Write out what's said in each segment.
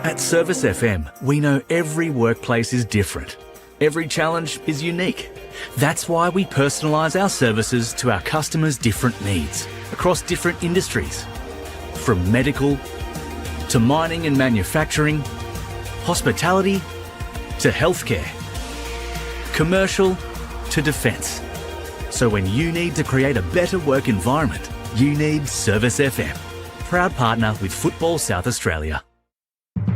At Service FM, we know every workplace is different. Every challenge is unique. That's why we personalise our services to our customers' different needs across different industries. From medical to mining and manufacturing, hospitality to healthcare, commercial to defence. So when you need to create a better work environment, you need Service FM. Proud partner with Football South Australia.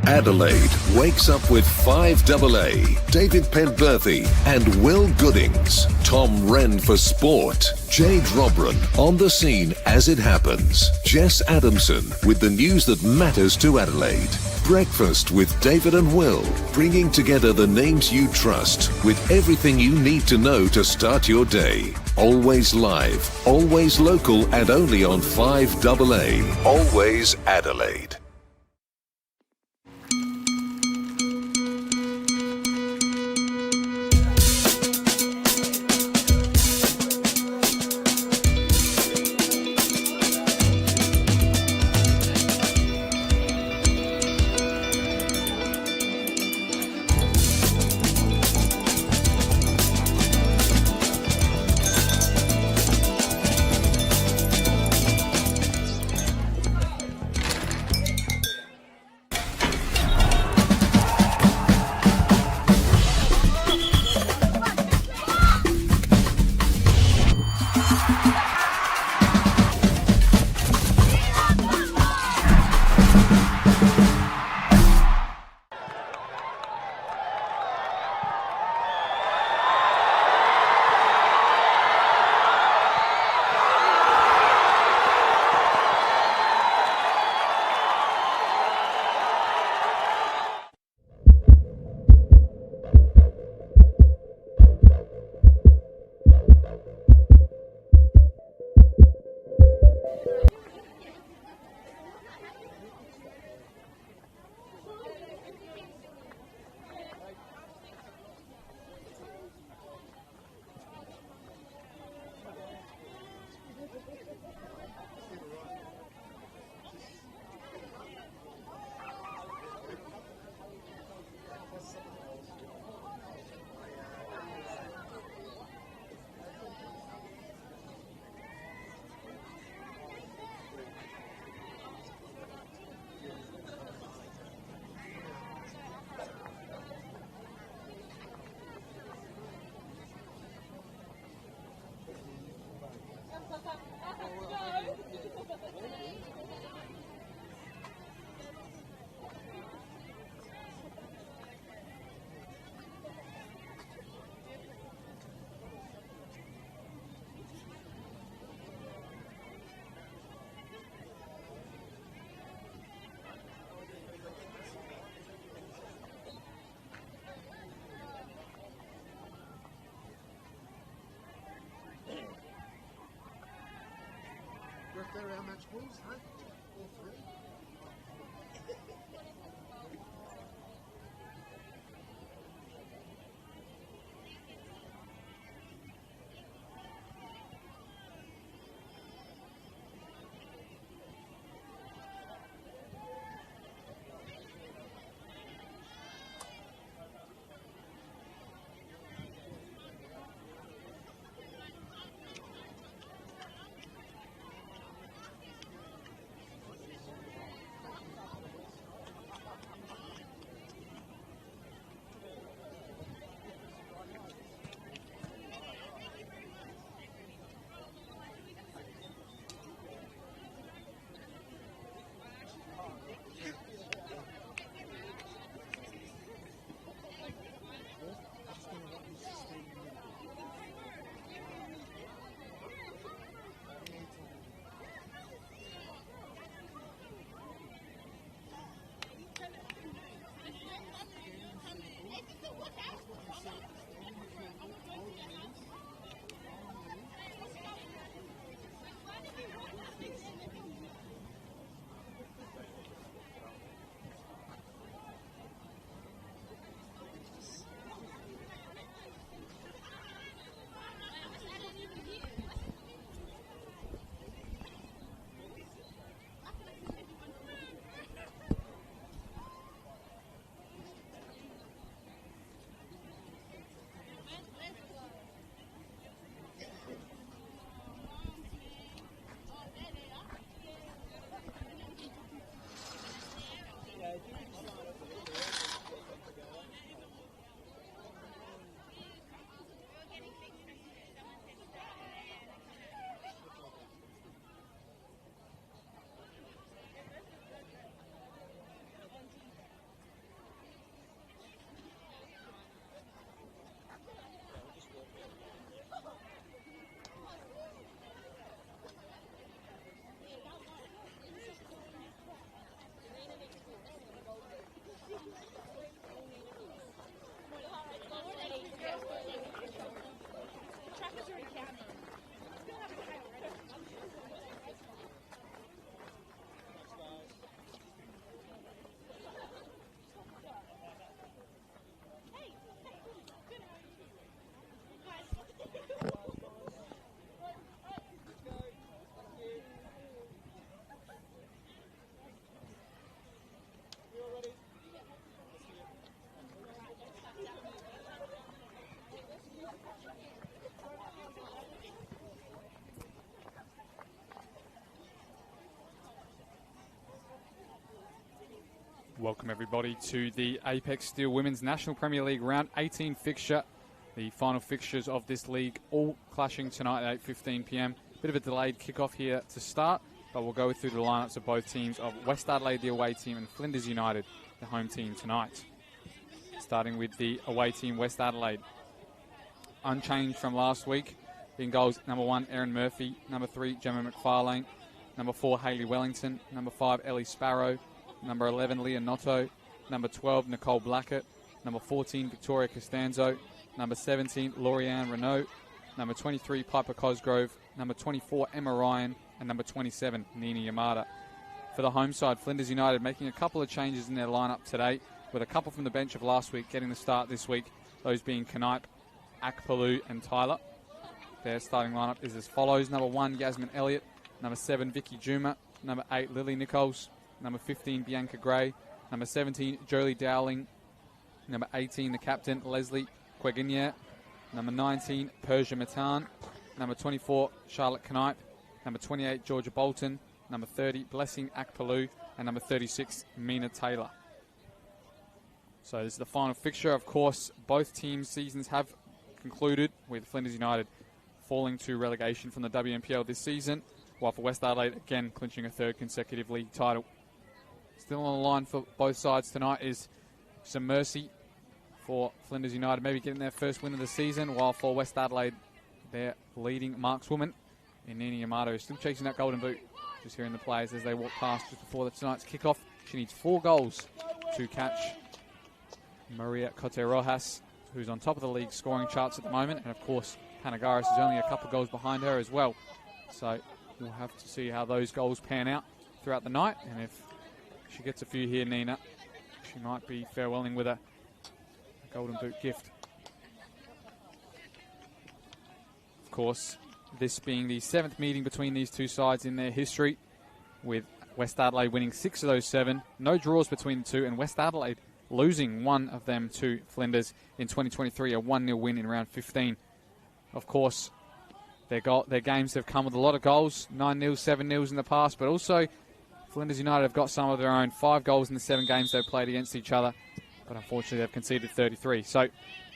Adelaide wakes up with 5AA, David Penberthy and Will Goodings, Tom Wren for sport, Jade Robran on the scene as it happens, Jess Adamson with the news that matters to Adelaide, Breakfast with David and Will, bringing together the names you trust with everything you need to know to start your day. Always live, always local and only on 5AA, always Adelaide. There are match balls, huh? All three. Welcome everybody to the Apex Steel Women's National Premier League Round 18 fixture. The final fixtures of this league all clashing tonight at 8:15 p.m. Bit of a delayed kickoff here to start, but we'll go through the lineups of both teams of West Adelaide, the away team, and Flinders United, the home team tonight. Starting with the away team, West Adelaide. Unchanged from last week. In goals, number 1, Erin Murphy. Number 3, Gemma McFarlane. Number 4, Hayley Wellington. Number 5, Ellie Sparrow. Number 11, Leah Noto. Number 12, Nicole Blackett. Number 14, Victoria Costanzo. Number 17, Laurianne Renault. Number 23, Piper Cosgrove. Number 24, Emma Ryan. And number 27, Nina Yamada. For the home side, Flinders United making a couple of changes in their lineup today, with a couple from the bench of last week getting the start this week, those being Kanipe, Akpalu and Tyler. Their starting lineup is as follows. Number 1, Yasmin Elliott. Number 7, Vicky Juma. Number 8, Lily Nichols. Number 15, Bianca Gray. Number 17, Jolie Dowling. Number 18, the captain, Leslie Queginier. Number 19, Persia Matan. Number 24, Charlotte Kanipe. Number 28, Georgia Bolton. Number 30, Blessing Akpalu. And number 36, Mina Taylor. So this is the final fixture. Of course, both teams' seasons have concluded, with Flinders United falling to relegation from the WNPL this season, while for West Adelaide, again, clinching a third consecutive league title. Still on the line for both sides tonight is some mercy for Flinders United, maybe getting their first win of the season, while for West Adelaide, their leading markswoman in Nina Yamato is still chasing that golden boot. Just hearing the players as they walk past just before tonight's kickoff. She needs 4 goals to catch Maria Cote Rojas, who's on top of the league scoring charts at the moment. And of course, Panagaris is only a couple of goals behind her as well. So we'll have to see how those goals pan out throughout the night. And if she gets a few here, Nina, she might be farewelling with a golden boot gift. Of course, this being the 7th meeting between these two sides in their history, with West Adelaide winning 6 of those 7. No draws between the two, and West Adelaide losing one of them to Flinders in 2023, a 1-0 win in round 15. Of course, their games have come with a lot of goals, 9-0, 7-0s in the past, but also Flinders United have got some of their own, 5 goals in the 7 games they've played against each other, but unfortunately they've conceded 33. So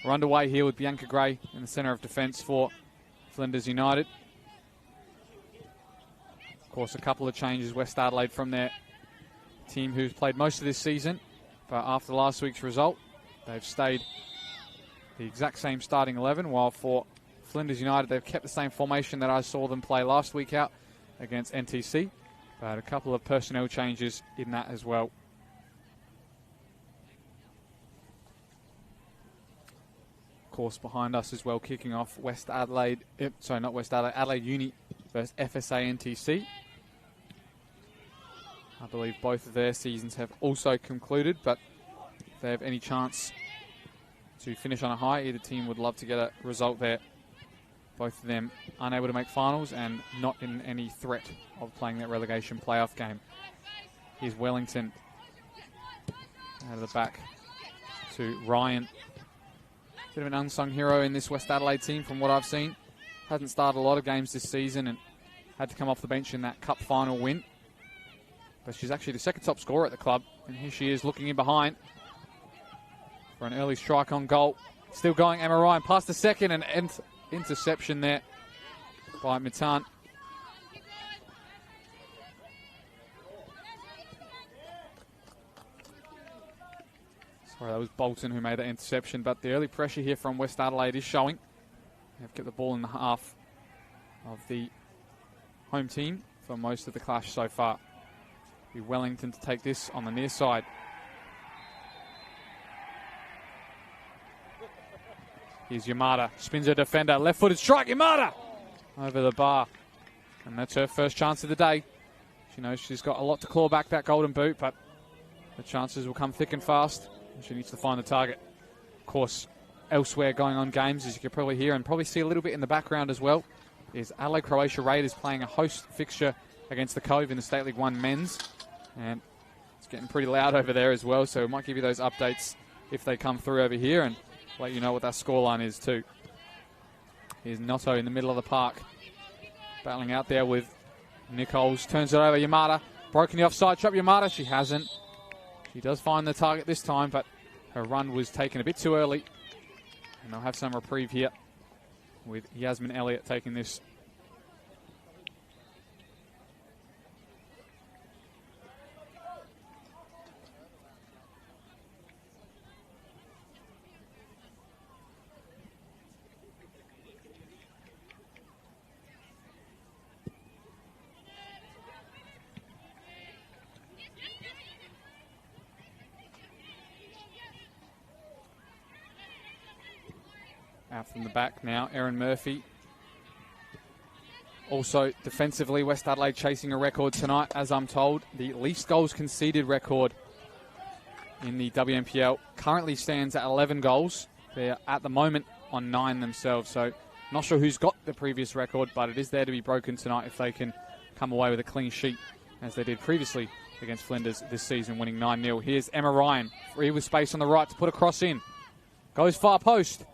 we're underway here with Bianca Gray in the centre of defence for Flinders United. Of course, a couple of changes, West Adelaide from their team who's played most of this season, but after last week's result, they've stayed the exact same starting 11, while for Flinders United, they've kept the same formation that I saw them play last week out against NTC, but a couple of personnel changes in that as well. Of course, behind us as well, kicking off West Adelaide, not West Adelaide, Adelaide Uni versus FSA NTC. I believe both of their seasons have also concluded, but if they have any chance to finish on a high, either team would love to get a result there. Both of them unable to make finals and not in any threat of playing that relegation playoff game. Here's Wellington out of the back to Ryan. Bit of an unsung hero in this West Adelaide team from what I've seen. Hasn't started a lot of games this season and had to come off the bench in that cup final win. But she's actually the 2nd top scorer at the club. And here she is looking in behind for an early strike on goal. Still going, Emma Ryan past the second, and interception there by Matan. Sorry, that was Bolton who made that interception, but the early pressure here from West Adelaide is showing. They've kept the ball in the half of the home team for most of the clash so far. Be Wellington to take this on the near side. Here's Yamada, spins her defender, left-footed strike, Yamada! Over the bar. And that's her first chance of the day. She knows she's got a lot to claw back that golden boot, but the chances will come thick and fast. And she needs to find the target. Of course, elsewhere going on games, as you can probably hear and probably see a little bit in the background as well, is Adelaide Croatia Raiders playing a host fixture against the Cove in the State League 1 men's. And it's getting pretty loud over there as well, so we might give you those updates if they come through over here and let you know what that scoreline is too. Here's Noto in the middle of the park, battling out there with Nichols. Turns it over, Yamada. Broken the offside trap, Yamada. She hasn't. She does find the target this time, but her run was taken a bit too early. And they'll have some reprieve here with Yasmin Elliott taking this. Out from the back now, Erin Murphy. Also, defensively, West Adelaide chasing a record tonight, as I'm told. The least goals conceded record in the WNPL currently stands at 11 goals. They're at the moment on 9 themselves, so not sure who's got the previous record, but it is there to be broken tonight if they can come away with a clean sheet, as they did previously against Flinders this season, winning 9-0. Here's Emma Ryan, free with space on the right to put a cross in. Goes far post,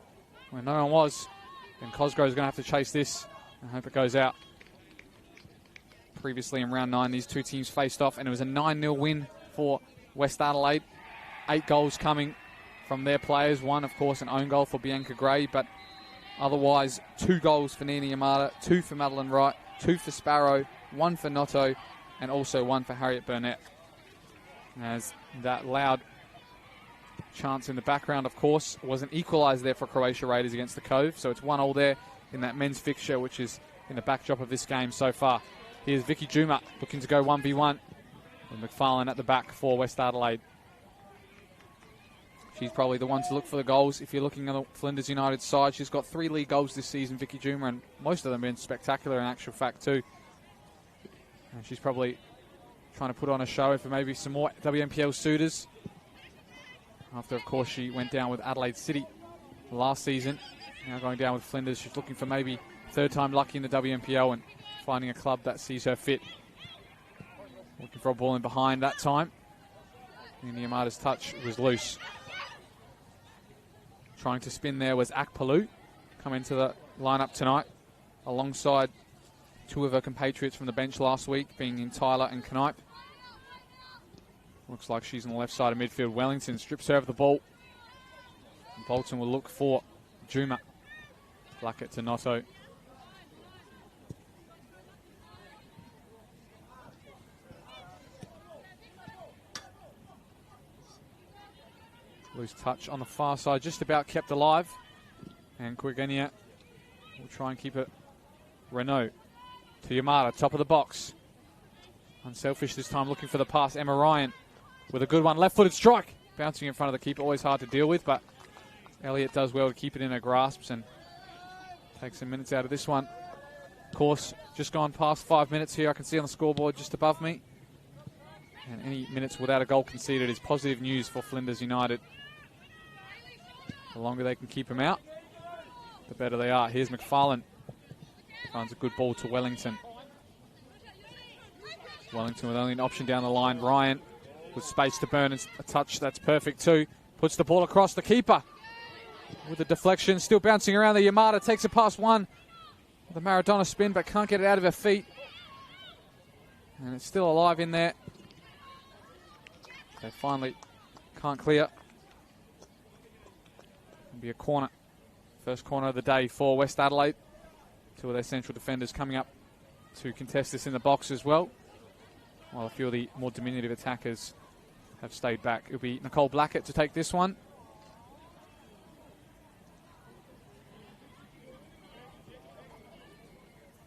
where no one was. And Cosgrove's going to have to chase this. I hope it goes out. Previously in round 9, these two teams faced off, and it was a 9-0 win for West Adelaide. 8 goals coming from their players. 1, of course, an own goal for Bianca Gray, but otherwise 2 goals for Nina Yamada, 2 for Madeline Wright, 2 for Sparrow, 1 for Noto, and also 1 for Harriet Burnett. As that loud chance in the background, of course, was an equaliser there for Croatia Raiders against the Cove. So it's 1-1 there in that men's fixture, which is in the backdrop of this game so far. Here's Vicky Juma looking to go 1v1 with McFarlane at the back for West Adelaide. She's probably the one to look for the goals. If you're looking at the Flinders United side, she's got 3 league goals this season, Vicky Juma, and most of them been spectacular in actual fact too. And she's probably trying to put on a show for maybe some more WNPL suitors. After, of course, she went down with Adelaide City last season. Now going down with Flinders. She's looking for maybe 3rd time lucky in the WNPL and finding a club that sees her fit. Looking for a ball in behind that time. And Yamada's touch was loose. Trying to spin there was Akpalu. Come into the lineup tonight alongside 2 of her compatriots from the bench last week, being in Tyler and Knipe. Looks like she's on the left side of midfield. Wellington strips her of the ball. Bolton will look for Juma. Blackett to Noto. Loose touch on the far side, just about kept alive. And Quigenia will try and keep it. Renault to Yamada, top of the box. Unselfish this time, looking for the pass. Emma Ryan with a good one. Left-footed strike. Bouncing in front of the keeper, always hard to deal with, but Elliott does well to keep it in her grasps and take some minutes out of this one. Of course, just gone past 5 minutes here. I can see on the scoreboard just above me. And any minutes without a goal conceded is positive news for Flinders United. The longer they can keep them out, the better they are. Here's McFarlane. Finds a good ball to Wellington. Wellington with only an option down the line. Ryan with space to burn and a touch that's perfect too. Puts the ball across the keeper with the deflection. Still bouncing around the Yamada. Takes it past 1 with a Maradona spin, but can't get it out of her feet. And it's still alive in there. They finally can't clear. It'll be a corner. First corner of the day for West Adelaide. 2 of their central defenders coming up to contest this in the box as well, while a few of the more diminutive attackers have stayed back. It'll be Nicole Blackett to take this one.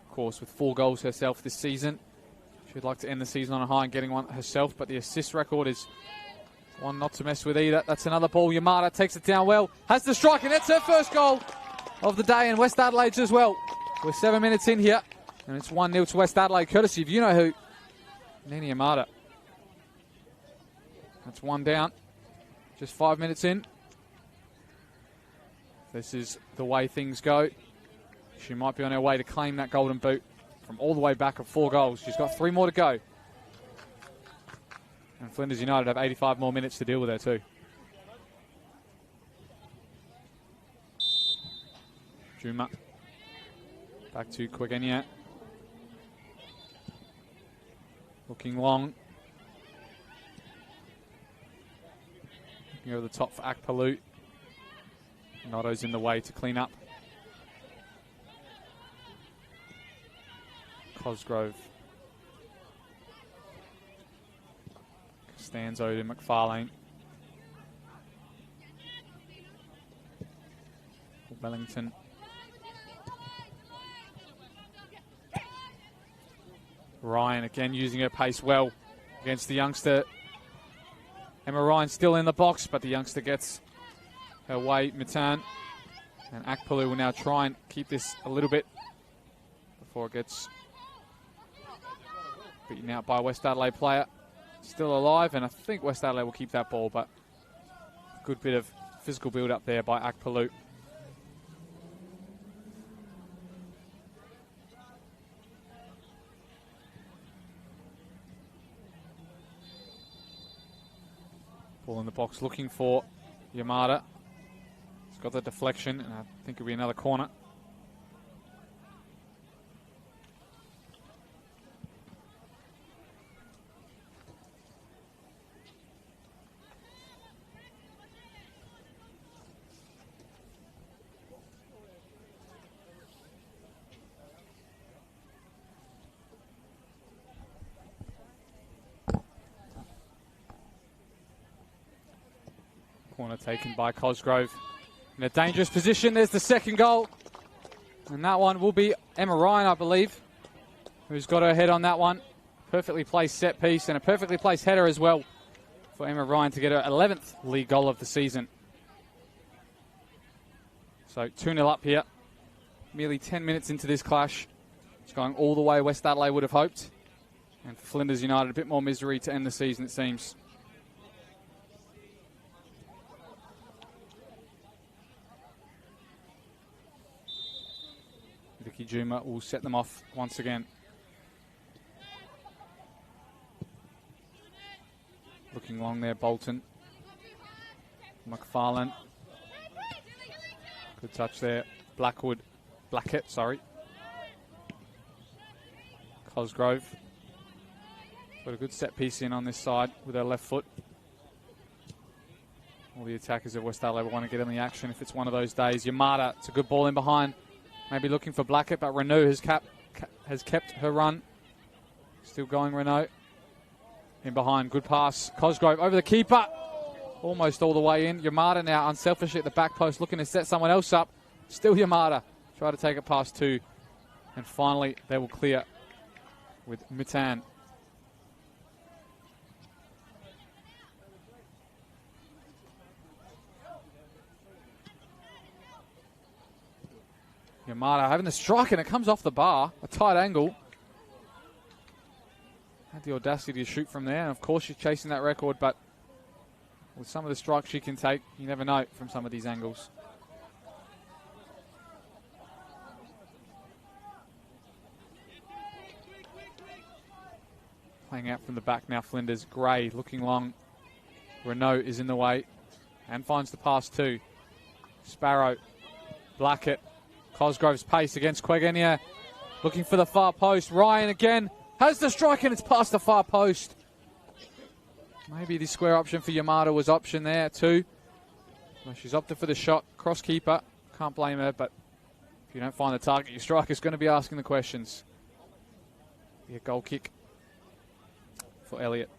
Of course, with 4 goals herself this season. She'd like to end the season on a high and getting one herself, but the assist record is one not to mess with either. That's another ball. Yamada takes it down well. Has the strike, and that's her first goal of the day, and West Adelaide's as well. We're 7 minutes in here, and it's 1-0 to West Adelaide, courtesy of you-know-who, Nini Yamada. That's 1 down. Just 5 minutes in. This is the way things go. She might be on her way to claim that golden boot from all the way back of 4 goals. She's got 3 more to go. And Flinders United have 85 more minutes to deal with her too. Juma. Back to Quigenia. Looking long. Looking over the top for Akpalu. Notto's in the way to clean up. Cosgrove. Costanzo to McFarlane. Wellington. Ryan again using her pace well against the youngster. Emma Ryan still in the box, but the youngster gets her way, Matan. And Akpalu will now try and keep this a little bit before it gets beaten out by a West Adelaide player. Still alive, and I think West Adelaide will keep that ball, but a good bit of physical build-up there by Akpalu. Ball in the box looking for Yamada. He's got the deflection, and I think it'll be another corner. Corner taken by Cosgrove. In a dangerous position. There's the second goal. And that one will be Emma Ryan, I believe, who's got her head on that one. Perfectly placed set piece and a perfectly placed header as well for Emma Ryan to get her 11th league goal of the season. So 2-0 up here. Merely 10 minutes into this clash. It's going all the way West Adelaide would have hoped. And for Flinders United, a bit more misery to end the season, it seems. Vicky Juma will set them off once again. Looking long there, Bolton. McFarlane. Good touch there. Blackett, sorry. Cosgrove. Got a good set piece in on this side with her left foot. All the attackers of West Adelaide want to get in the action if it's one of those days. Yamada, it's a good ball in behind. Maybe looking for Blackett, but Renault has kept her run. Still going, Renault. In behind, good pass. Cosgrove over the keeper. Almost all the way in. Yamada now unselfishly at the back post, looking to set someone else up. Still Yamada. Try to take it past two. And finally, they will clear with Matan. Yamada having the strike, and it comes off the bar. A tight angle. Had the audacity to shoot from there, and of course she's chasing that record, but with some of the strikes she can take, you never know from some of these angles. Playing out from the back now, Flinders. Gray looking long. Renault is in the way and finds the pass too. Sparrow. Blackett. Cosgrove's pace against Quegenia. Looking for the far post. Ryan again has the strike, and it's past the far post. Maybe the square option for Yamada was option there too. Well, she's opted for the shot. Cross keeper. Can't blame her, but if you don't find the target, your striker's going to be asking the questions. Be a goal kick for Elliott.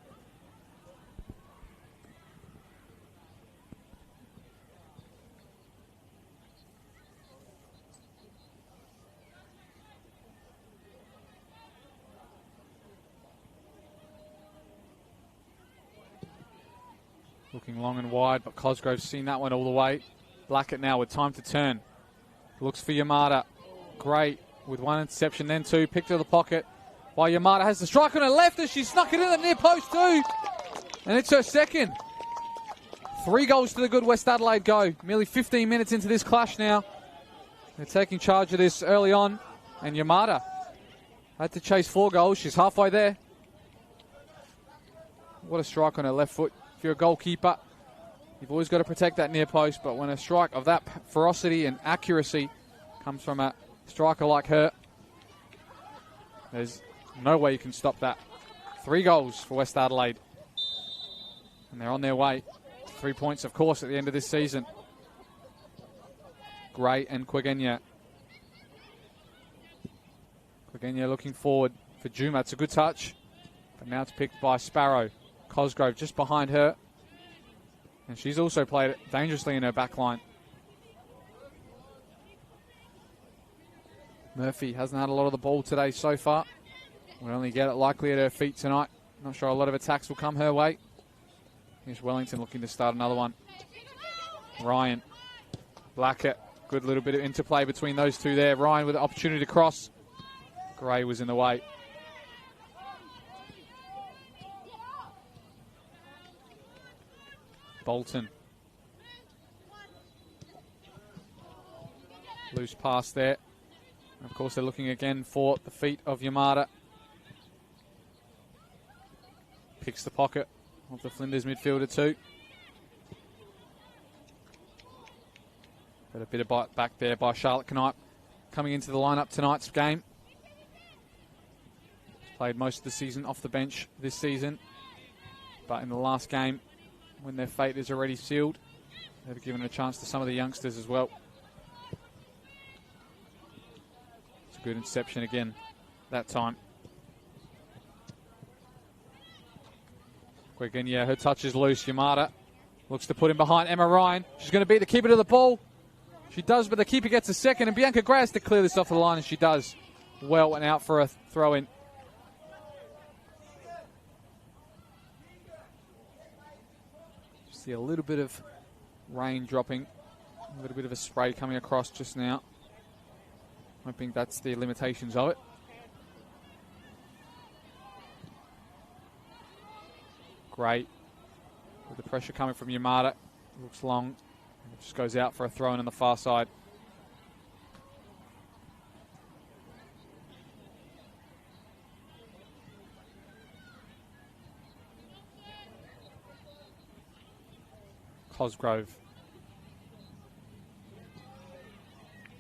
Looking long and wide, but Cosgrove's seen that one all the way. Blackett now with time to turn. Looks for Yamada. Great with one interception, then two. Picked to the pocket. While Yamada has the strike on her left as she snuck it in the near post too. And it's her second. 3 goals to the good West Adelaide go. Merely 15 minutes into this clash now. They're taking charge of this early on. And Yamada had to chase 4 goals. She's halfway there. What a strike on her left foot. If you're a goalkeeper, you've always got to protect that near post, but when a strike of that ferocity and accuracy comes from a striker like her, there's no way you can stop that. 3 goals for West Adelaide. And they're on their way 3 points, of course, at the end of this season. Gray and Quagenia. Quagenia looking forward for Juma. It's a good touch, but now it's picked by Sparrow. Cosgrove just behind her. And she's also played it dangerously in her back line. Murphy hasn't had a lot of the ball today so far. We'll only get it likely at her feet tonight. Not sure a lot of attacks will come her way. Here's Wellington looking to start another one. Ryan. Blackett. Good little bit of interplay between those two there. Ryan with the opportunity to cross. Gray was in the way. Bolton. Loose pass there. Of course, they're looking again for the feet of Yamada. Picks the pocket of the Flinders midfielder too. Got a bit of bite back there by Charlotte Knipe. Coming into the lineup tonight's game. Played most of the season off the bench this season. But in the last game, when their fate is already sealed, they've given a chance to some of the youngsters as well. It's a good interception again that time. Quagenia, her touch is loose. Yamada looks to put him behind Emma Ryan. She's going to beat the keeper to the ball. She does, but the keeper gets a second, and Bianca Gray has to clear this off the line, and she does. Well and out for a throw-in. See a little bit of rain dropping, a little bit of a spray coming across just now. I think that's the limitations of it. Great. With the pressure coming from Yamada. Looks long. It just goes out for a throw-in on the far side. Cosgrove.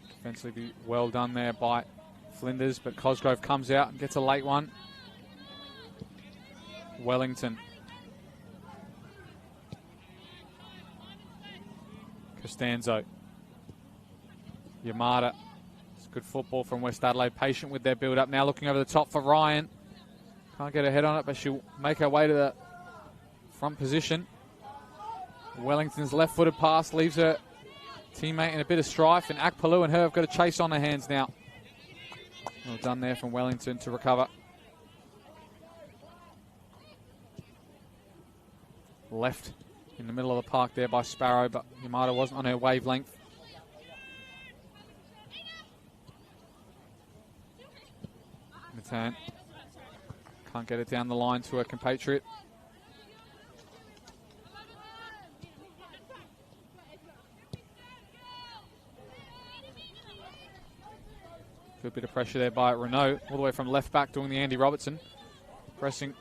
Defensively well done there by Flinders, but Cosgrove comes out and gets a late one. Wellington. Costanzo. Yamada. It's good football from West Adelaide. Patient with their build-up. Now looking over the top for Ryan. Can't get her head on it, but she'll make her way to the front position. Wellington's left-footed pass leaves her teammate in a bit of strife, and Akpalu and her have got a chase on their hands now. Well done there from Wellington to recover. Left in the middle of the park there by Sparrow, but Yamada wasn't on her wavelength. Matan can't get it down the line to her compatriot. Good bit of pressure there by Renault, all the way from left back doing the Andy Robertson. Pressing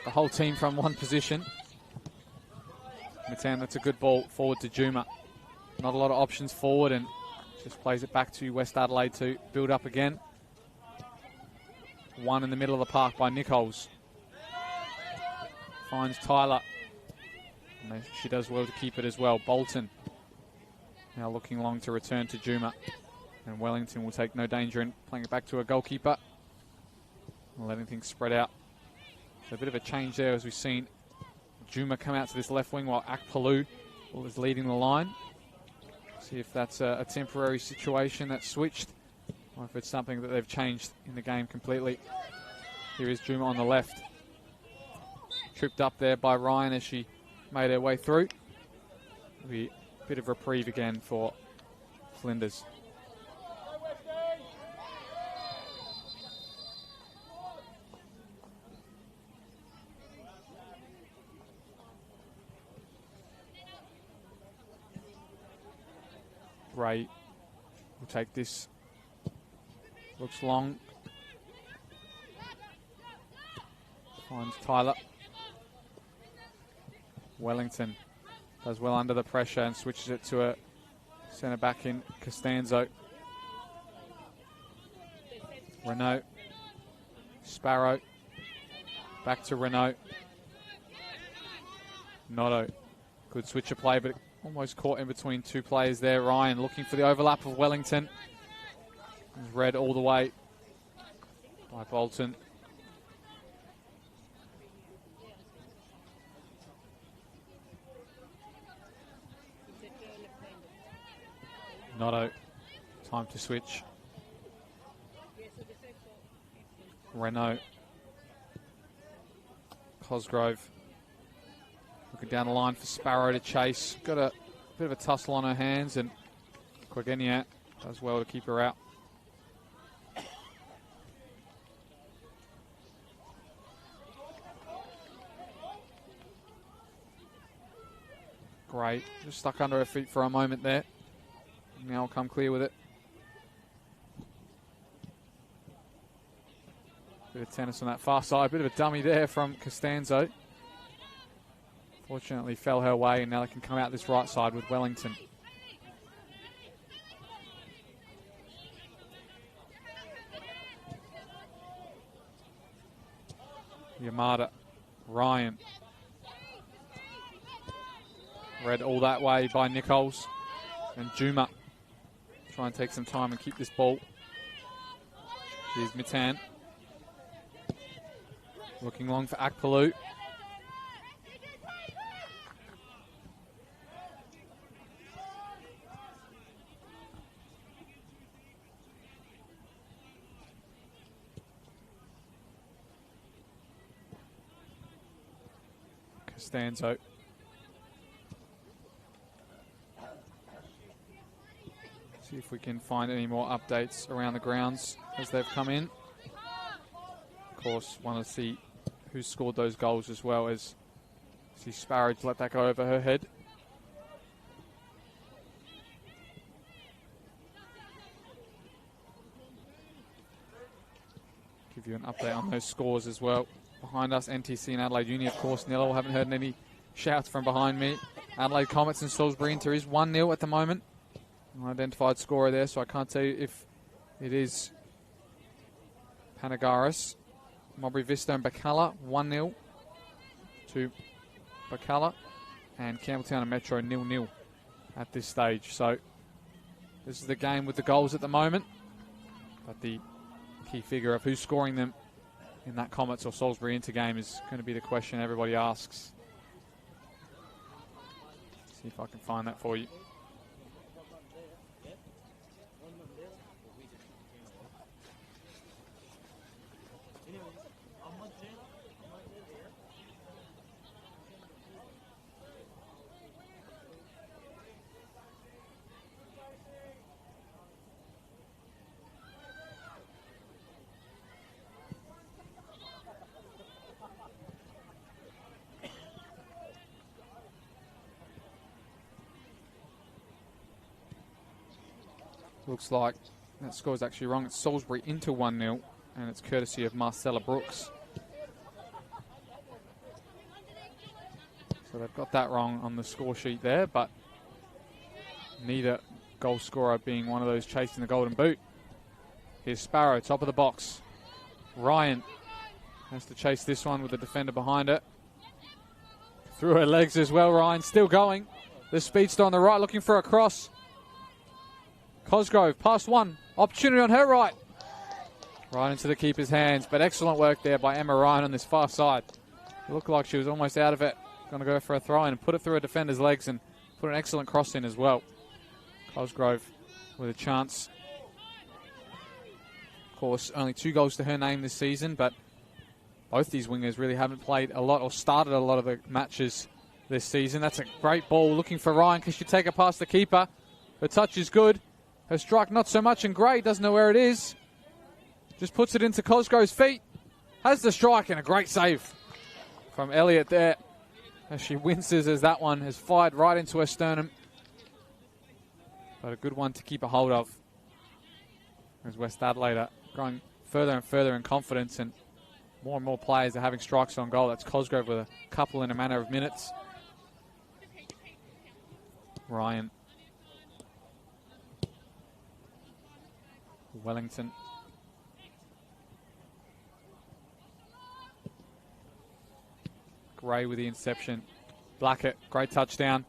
the whole team from one position. Matan, that's a good ball forward to Juma. Not a lot of options forward, and just plays it back to West Adelaide to build up again. One in the middle of the park by Nichols. Finds Tyler. And she does well to keep it as well. Bolton now looking long to return to Juma. And Wellington will take no danger in playing it back to a goalkeeper. And letting things spread out. So a bit of a change there as we've seen Juma come out to this left wing while Akpalu is leading the line. See if that's a temporary situation that's switched, or if it's something that they've changed in the game completely. Here is Juma on the left. Tripped up there by Ryan as she made her way through. A bit of reprieve again for Flinders. Ray will take this. Looks long. Finds Tyler. Wellington does well under the pressure and switches it to a centre back in Costanzo. Renault. Sparrow. Back to Renault. Noto. Good switcher play, but almost caught in between two players there. Ryan looking for the overlap of Wellington. He's read all the way by Bolton. Notto, time to switch. Renault. Cosgrove. Looking down the line for Sparrow to chase. Got a bit of a tussle on her hands, and Quagenia does well to keep her out. Great. Just stuck under her feet for a moment there. Now I'll come clear with it. Bit of tennis on that far side. Bit of a dummy there from Costanzo. Fortunately fell her way, and now they can come out this right side with Wellington. Yamada. Ryan. Read all that way by Nichols. And Juma. Try and take some time and keep this ball. Here's Mitan. Looking long for Akpalu. Costanzo. See if we can find any more updates around the grounds as they've come in. Of course, want to see who scored those goals as well, as see Sparrow let that go over her head. Give you an update on those scores as well. Behind us, NTC and Adelaide Uni, of course, 0. Haven't heard any shouts from behind me. Adelaide Comets and Salisbury Inter is 1-0 at the moment. Unidentified scorer there, so I can't tell you if it is Panagaris. Mowbray Vista and Bacala 1-0 to Bacala, and Campbelltown and Metro 0-0 at this stage. So this is the game with the goals at the moment, but the key figure of who's scoring them in that Comets or Salisbury Inter game is going to be the question everybody asks. See if I can find that for you. Looks like that score is actually wrong. It's Salisbury into 1-0, and it's courtesy of Marcella Brooks. So they've got that wrong on the score sheet there, but neither goal scorer being one of those chasing the golden boot. Here's Sparrow, top of the box. Ryan has to chase this one with the defender behind it. Through her legs as well, Ryan still going. The speedster on the right looking for a cross. Cosgrove, past one. Opportunity on her right. Right into the keeper's hands, but excellent work there by Emma Ryan on this far side. It looked like she was almost out of it. Going to go for a throw in and put it through a defender's legs and put an excellent cross in as well. Cosgrove with a chance. Of course, only 2 goals to her name this season, but both these wingers really haven't played a lot or started a lot of the matches this season. That's a great ball looking for Ryan. Can she take it past the keeper? Her touch is good. Her strike not so much, and Gray doesn't know where it is. Just puts it into Cosgrove's feet. Has the strike, and a great save from Elliott there, as she winces as that one has fired right into her sternum. But a good one to keep a hold of, as West Adelaide are growing further and further in confidence, and more players are having strikes on goal. That's Cosgrove with a couple in a matter of minutes. Ryan. Wellington. Gray with the inception. Blackett, great touchdown.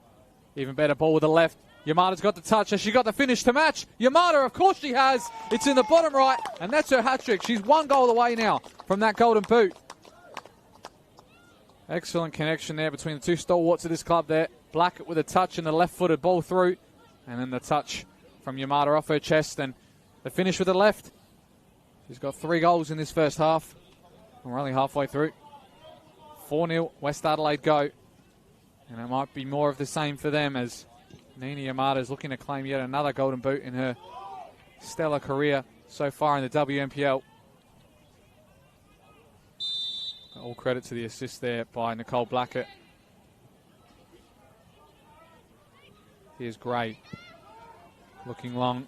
Even better ball with the left. Yamada's got the touch. Has she got the finish to match? Yamada, of course she has. It's in the bottom right, and that's her hat-trick. She's 1 goal away now from that golden boot. Excellent connection there between the two stalwarts of this club there. Blackett with a touch and the left-footed ball through, and then the touch from Yamada off her chest, and the finish with the left. She's got 3 goals in this first half. And we're only halfway through. 4-0, West Adelaide go. And it might be more of the same for them as Nini Yamada is looking to claim yet another golden boot in her stellar career so far in the WNPL. All credit to the assist there by Nicole Blackett. Here's Gray. Looking long.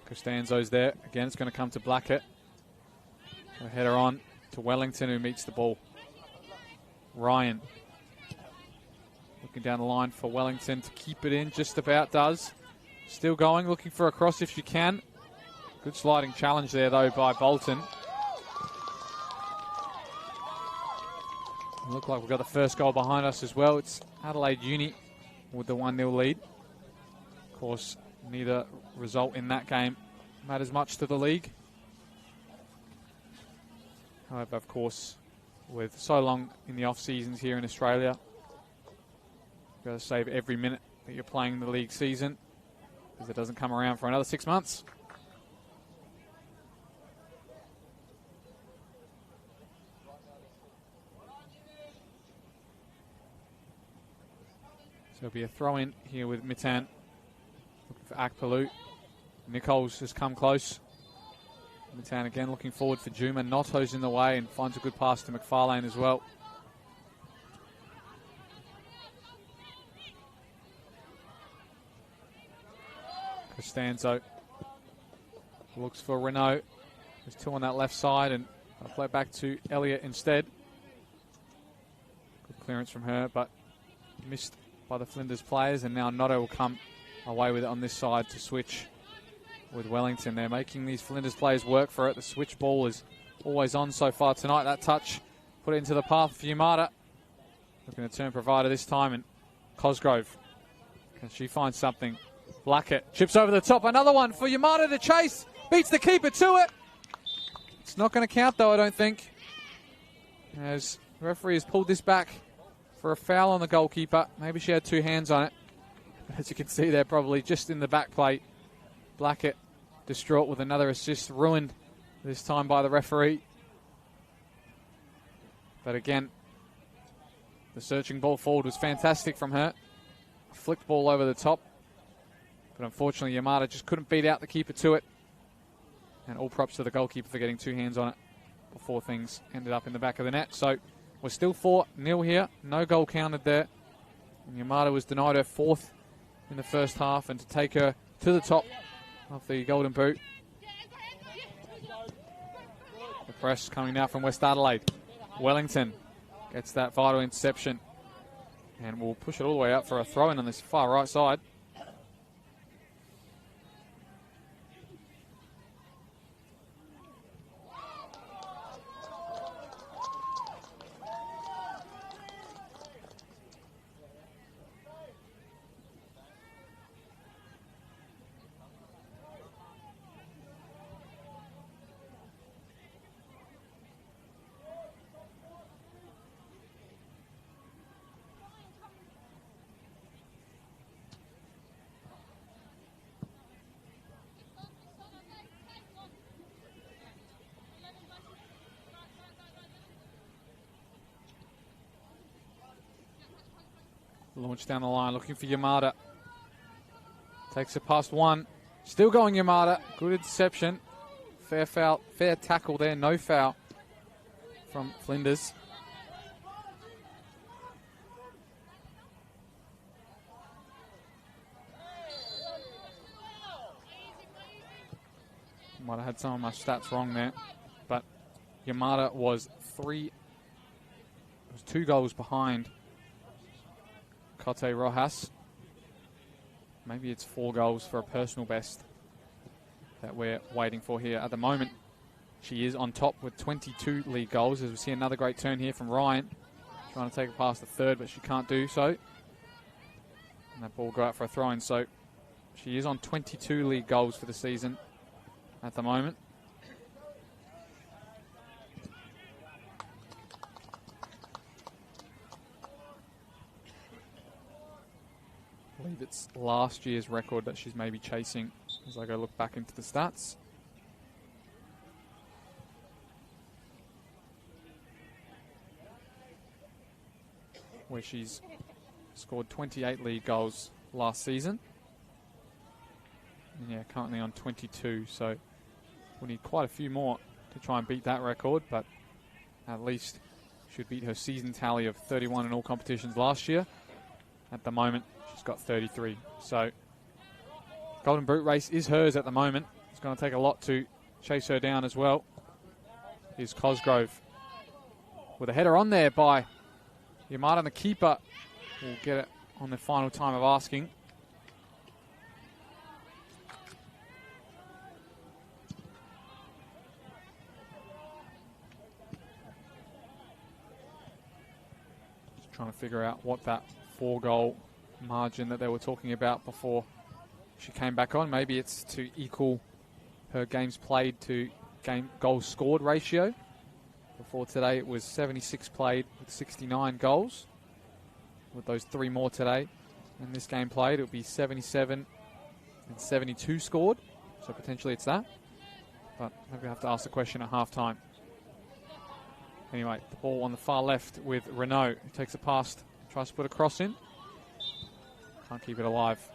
Costanzo's there. Again, it's going to come to Blackett. A header on to Wellington, who meets the ball. Ryan. Looking down the line for Wellington to keep it in. Just about does. Still going. Looking for a cross if she can. Good sliding challenge there, though, by Bolton. Look like we've got the first goal behind us as well. It's Adelaide Uni with the 1-0 lead. Of course, neither result in that game matters much to the league. However, of course, with so long in the off-seasons here in Australia, you've got to save every minute that you're playing the league season, because it doesn't come around for another 6 months. So it'll be a throw-in here with Mitan. Looking for Akpalu. Nichols has come close. Mitan again looking forward for Juma. Noto's in the way and finds a good pass to McFarlane as well. Costanzo looks for Renault. There's 2 on that left side, and I'll play back to Elliott instead. Good clearance from her, but missed by the Flinders players, and now Noto will come away with it on this side to switch with Wellington. They're making these Flinders players work for it. The switch ball is always on so far tonight. That touch put it into the path for Yamada. Looking to turn provider this time, and Cosgrove. Can she find something? Blackett chips over the top. Another one for Yamada to chase. Beats the keeper to it. It's not going to count, though, I don't think, as the referee has pulled this back for a foul on the goalkeeper. Maybe she had 2 hands on it. As you can see there, probably just in the back plate. Blackett distraught with another assist, ruined this time by the referee. But again, the searching ball forward was fantastic from her. A flicked ball over the top. But unfortunately, Yamada just couldn't beat out the keeper to it. And all props to the goalkeeper for getting 2 hands on it before things ended up in the back of the net. So we're still 4-0 here. No goal counted there. And Yamada was denied her 4th in the first half, and to take her to the top of the golden boot. The press coming now from West Adelaide. Wellington gets that vital interception, and will push it all the way out for a throw-in on this far right side. Launch down the line, looking for Yamada. Takes it past 1. Still going Yamada. Good interception. Fair foul, fair tackle there. No foul from Flinders. Might have had some of my stats wrong there, but Yamada was 2 goals behind Cote Rojas. Maybe it's 4 goals for a personal best that we're waiting for here. At the moment, she is on top with 22 league goals, as we see another great turn here from Ryan. Trying to take it past the third, but she can't do so. And that ball go out for a throw-in. So she is on 22 league goals for the season at the moment. I believe it's last year's record that she's maybe chasing as I go look back into the stats. Where she's scored 28 league goals last season. And yeah, currently on 22, so we'll need quite a few more to try and beat that record, but at least should beat her season tally of 31 in all competitions last year. At the moment, she's got 33. So Golden Boot race is hers at the moment. It's going to take a lot to chase her down as well. Here's Cosgrove with a header on there by Yamada, and the keeper will get it on the final time of asking. Just trying to figure out what that 4-goal margin that they were talking about before she came back on. Maybe it's to equal her games played to goals scored ratio. Before today, it was 76 played with 69 goals. With those 3 more today, and this game played, it would be 77 and 72 scored. So potentially it's that. But maybe I have to ask the question at half-time. Anyway, the ball on the far left with Renault, who takes it past, tries to put a cross in. Can't keep it alive.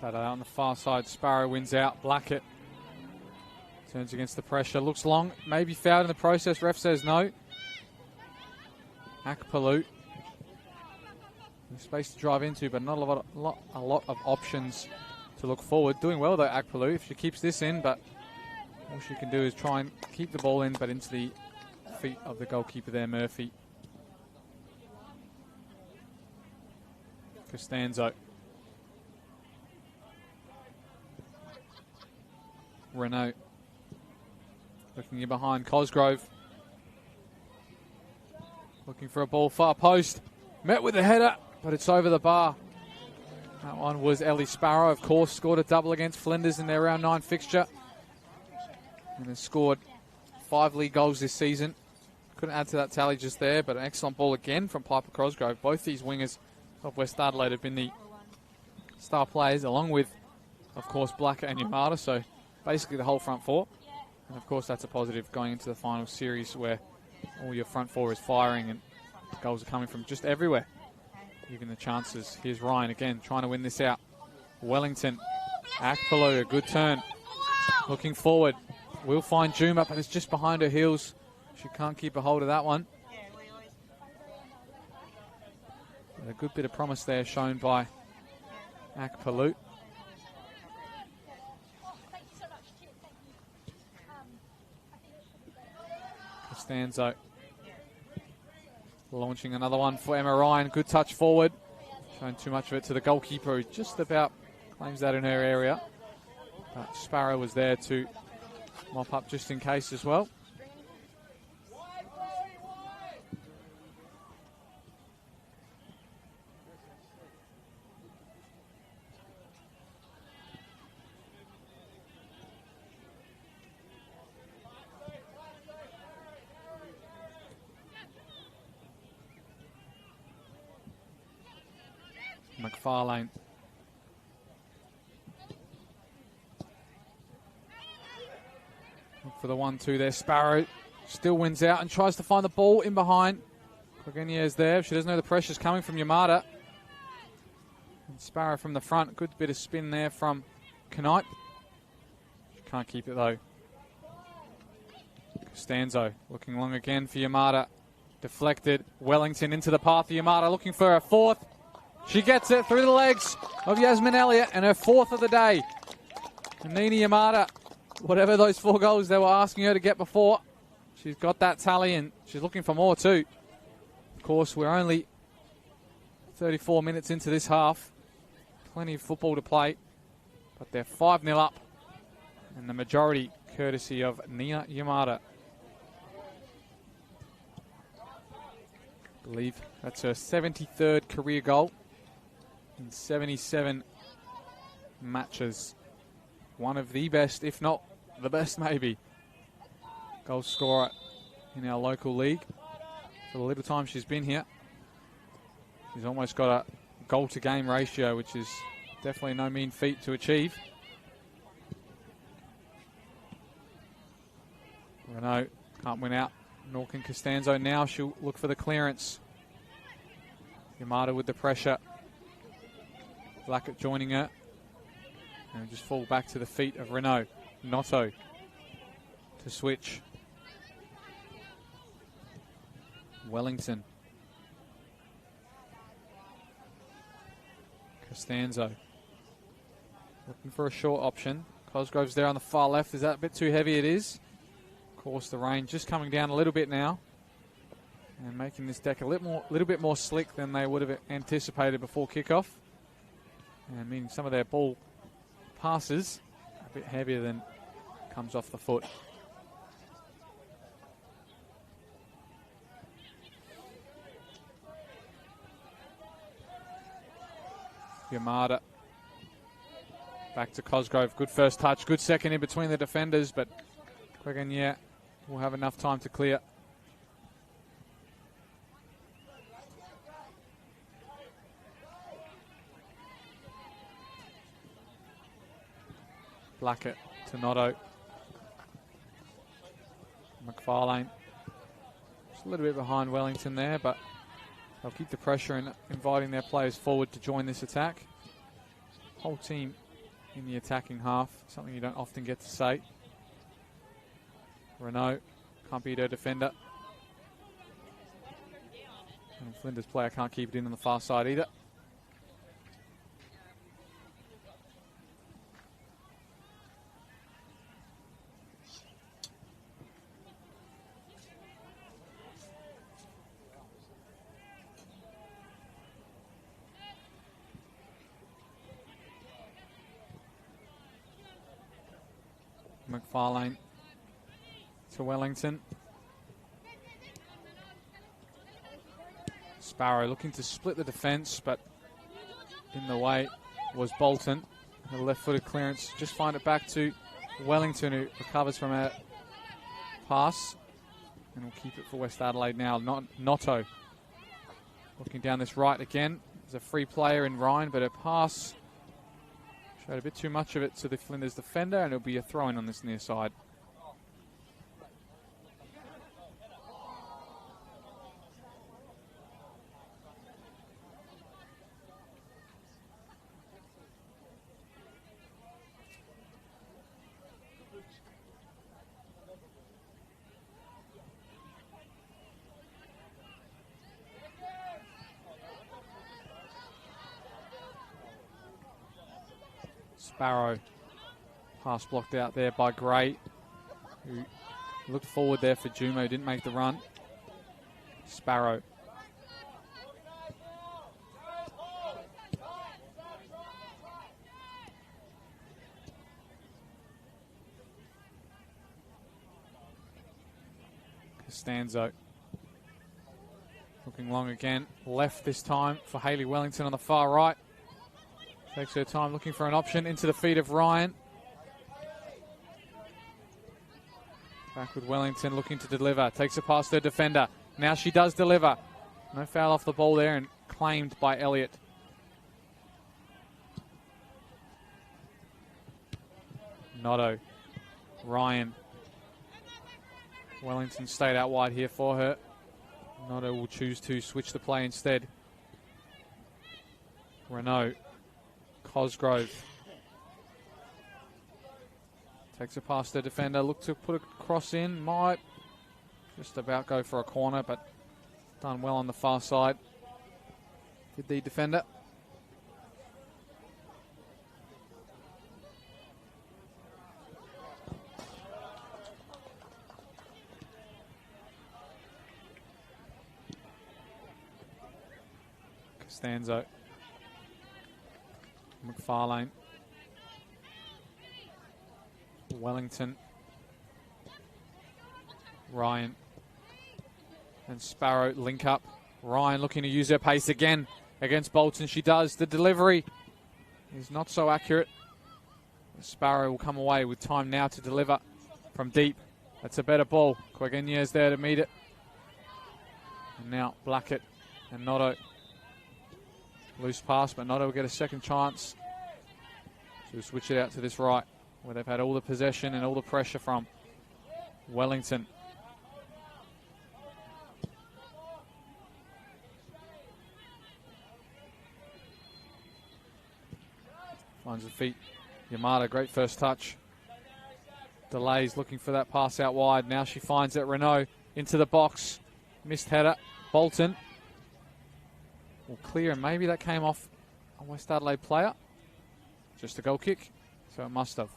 That out on the far side, Sparrow wins out. Blackett turns against the pressure, looks long, maybe fouled in the process. Ref says no. Akpalu, space to drive into, but not a lot of options to look forward. Doing well though, Akpalu, if she keeps this in, but all she can do is try and keep the ball in, but into the feet of the goalkeeper there, Murphy. Costanzo. Renault looking in behind Cosgrove, looking for a ball far post, met with a header, but it's over the bar. That one was Ellie Sparrow, of course, scored a double against Flinders in their round 9 fixture, and has scored 5 league goals this season. Couldn't add to that tally just there, but an excellent ball again from Piper Cosgrove. Both these wingers of West Adelaide have been the star players, along with, of course, Blackett and Yamada, so basically the whole front four. And of course that's a positive going into the final series where all your front four is firing and goals are coming from just everywhere. Even the chances. Here's Ryan again trying to win this out. Wellington. Akpalu, a good turn. Looking forward. Will find Juma, but it's just behind her heels. She can't keep a hold of that one. A good bit of promise there shown by Akpalu. Costanzo launching another one for Emma Ryan. Good touch forward. Showing too much of it to the goalkeeper, who just about claims that in her area. But Sparrow was there to mop up just in case as well. McFarlane. Look for the 1-2 there. Sparrow still wins out and tries to find the ball in behind. Cogenia is there. She doesn't know the pressure's coming from Yamada. And Sparrow from the front. Good bit of spin there from Knight. She can't keep it though. Costanzo looking long again for Yamada. Deflected. Wellington into the path of Yamada, looking for her fourth. She gets it through the legs of Yasmin Elliott, and her fourth of the day. And Nina Yamada, whatever those 4 goals they were asking her to get before, she's got that tally, and she's looking for more too. Of course, we're only 34 minutes into this half. Plenty of football to play, but they're 5-0 up, and the majority courtesy of Nina Yamada. I believe that's her 73rd career goal in 77 matches. One of the best, if not the best maybe, goal scorer in our local league. For the little time she's been here, she's almost got a goal-to-game ratio, which is definitely no mean feat to achieve. Renault can't win out, nor can Costanzo now. She'll look for the clearance. Yamada with the pressure. Blackett joining her. And just fall back to the feet of Renault. Noto to switch. Wellington. Costanzo looking for a short option. Cosgrove's there on the far left. Is that a bit too heavy? It is. Of course, the rain just coming down a little bit now and making this deck a little bit more slick than they would have anticipated before kickoff, and meaning some of their ball passes a bit heavier than comes off the foot. Yamada back to Cosgrove. Good first touch, good second in between the defenders, but Cogenia will have enough time to clear. Blackett to Noto. McFarlane just a little bit behind Wellington there, but they'll keep the pressure and inviting their players forward to join this attack. Whole team in the attacking half, something you don't often get to say. Renault can't beat her defender. And Flinders player can't keep it in on the far side either. McFarlane to Wellington. Sparrow looking to split the defence, but in the way was Bolton. A left-footed clearance, just find it back to Wellington, who recovers from a pass, and will keep it for West Adelaide now. Noto looking down this right again. There's a free player in Ryan, but a pass showed a bit too much of it to the Flinders defender, and it'll be a throw-in on this near side. Sparrow, pass blocked out there by Gray, who looked forward there for Jumo, didn't make the run. Sparrow. Costanzo. Looking long again. Left this time for Hayley Wellington on the far right. Takes her time looking for an option into the feet of Ryan. Back with Wellington looking to deliver. Takes it past her defender. Now she does deliver. No foul off the ball there and claimed by Elliott. Noto. Ryan. Wellington stayed out wide here for her. Noto will choose to switch the play instead. Renault. Cosgrove. Takes it past the defender. Look to put a cross in. Might just about go for a corner, but done well on the far side. Did the defender. Costanzo. McFarlane. Wellington. Ryan. And Sparrow link up. Ryan looking to use her pace again against Bolton. She does. The delivery is not so accurate. Sparrow will come away with time now to deliver from deep. That's a better ball. Quagenya's there to meet it. And now Blackett and Noto. Loose pass, but Noto will get a second chance to switch it out to this right, where they've had all the possession and all the pressure from Wellington. Finds the feet. Yamada, great first touch. Delays, looking for that pass out wide. Now she finds it. Renault into the box. Missed header. Bolton will clear, and maybe that came off a West Adelaide player. Just a goal kick, so it must have.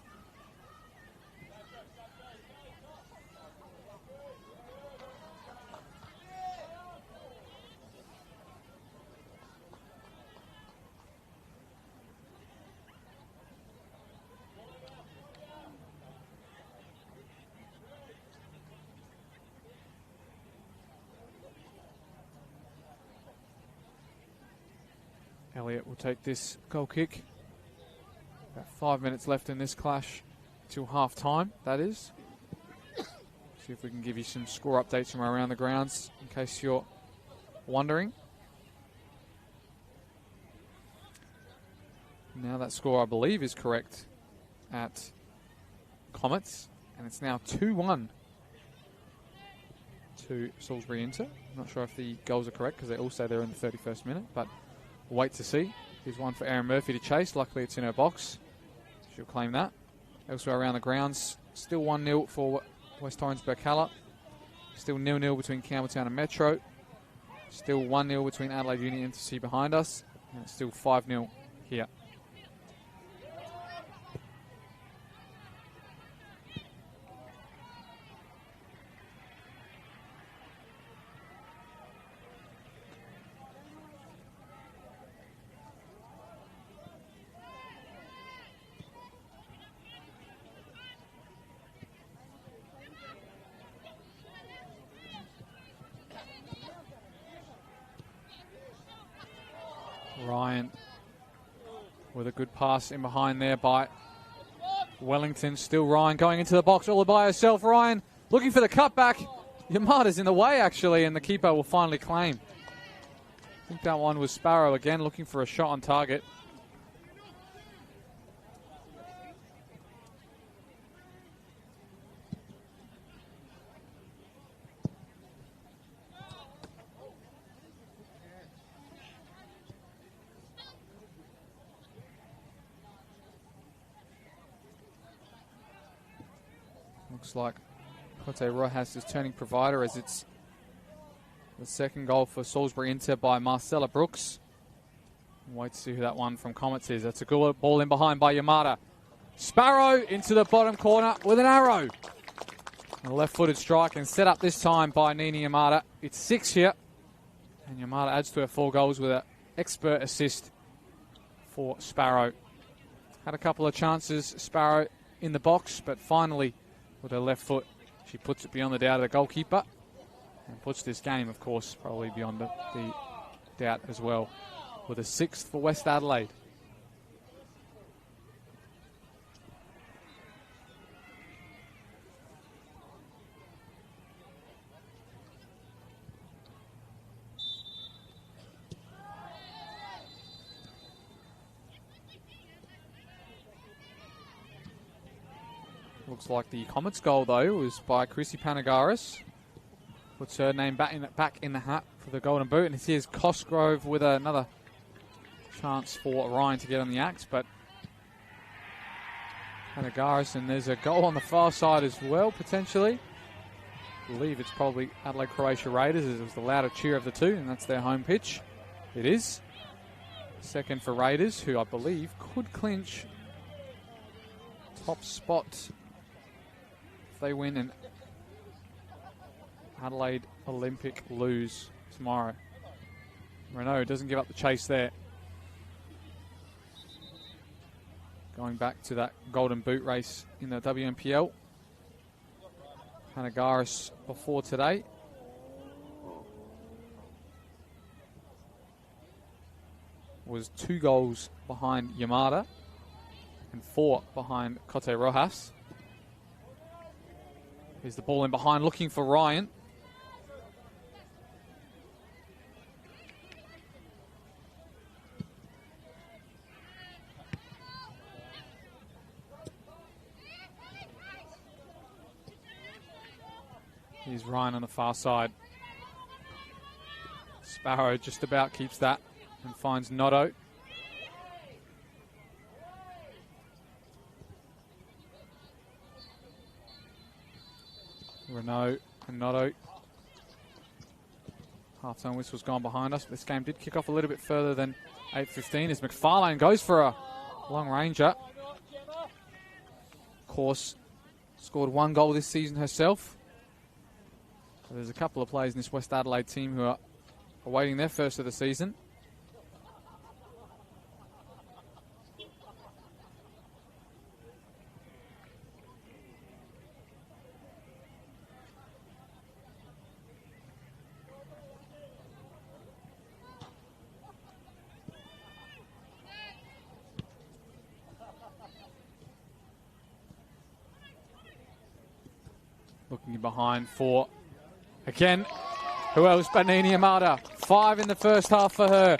Elliott will take this goal kick. About 5 minutes left in this clash till half time, that is. See if we can give you some score updates from around the grounds in case you're wondering. Now that score, I believe, is correct at Comets, and it's now 2-1 to Salisbury Inter. I'm not sure if the goals are correct because they all say they're in the 31st minute, but we'll wait to see. Here's one for Aaron Murphy to chase. Luckily, it's in her box. She'll claim that. Elsewhere around the grounds, still 1-0 for West Orange Berkala. Still 0-0 between Campbelltown and Metro. Still 1-0 between Adelaide Uni and Intercity behind us. And it's still 5-0 here. Ryan with a good pass in behind there by Wellington. Still Ryan going into the box all by herself. Ryan looking for the cutback. Yamada's in the way, actually, and the keeper will finally claim. I think that one was Sparrow again, looking for a shot on target. Looks like Cote Rojas is turning provider as it's the second goal for Salisbury Inter by Marcella Brooks. Wait to see who that one from Comets is. That's a good ball in behind by Yamada. Sparrow into the bottom corner with an arrow. A left-footed strike and set up this time by Nini Yamada. It's 6 here. And Yamada adds to her 4 goals with an expert assist for Sparrow. Had a couple of chances, Sparrow, in the box, but finally, with her left foot, she puts it beyond the doubt of the goalkeeper and puts this game, of course, probably beyond the doubt as well, with a 6th for West Adelaide. Looks like the Comets goal, though, was by Chrissy Panagaris. Puts her name back in the hat for the Golden Boot. And here's Cosgrove with another chance for Ryan to get on the axe. But Panagaris, and there's a goal on the far side as well, potentially. I believe it's probably Adelaide Croatia Raiders, as it was the louder cheer of the two, and that's their home pitch. It is. Second for Raiders, who I believe could clinch top spot if they win and Adelaide Olympic lose tomorrow. Renault doesn't give up the chase there. Going back to that Golden Boot race in the WNPL. Panagaris before today. Was 2 goals behind Yamada and 4 behind Cote Rojas. Here's the ball in behind, looking for Ryan. Here's Ryan on the far side. Sparrow just about keeps that and finds Notto. Renault and Notto. Half-time whistle's gone behind us. This game did kick off a little bit further than 8:15 as McFarlane goes for a long ranger. Of course, scored 1 goal this season herself. So there's a couple of players in this West Adelaide team who are awaiting their first of the season. Looking behind for, again, who else but Nini Amada. 5 in the first half for her.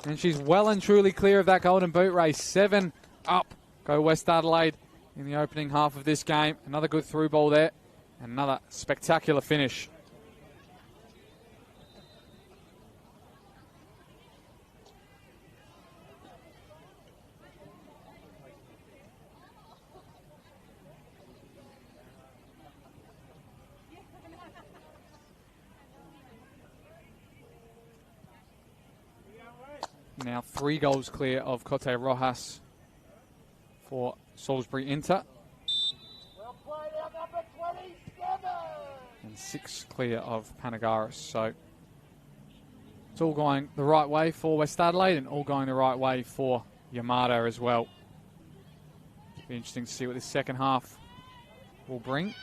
And she's well and truly clear of that Golden Boot race. 7 up go West Adelaide in the opening half of this game. Another good through ball there. And another spectacular finish. Now 3 goals clear of Cote Rojas for Salisbury Inter. And 6 clear of Panagaris. So it's all going the right way for West Adelaide and all going the right way for Yamada as well. Be interesting to see what this second half will bring.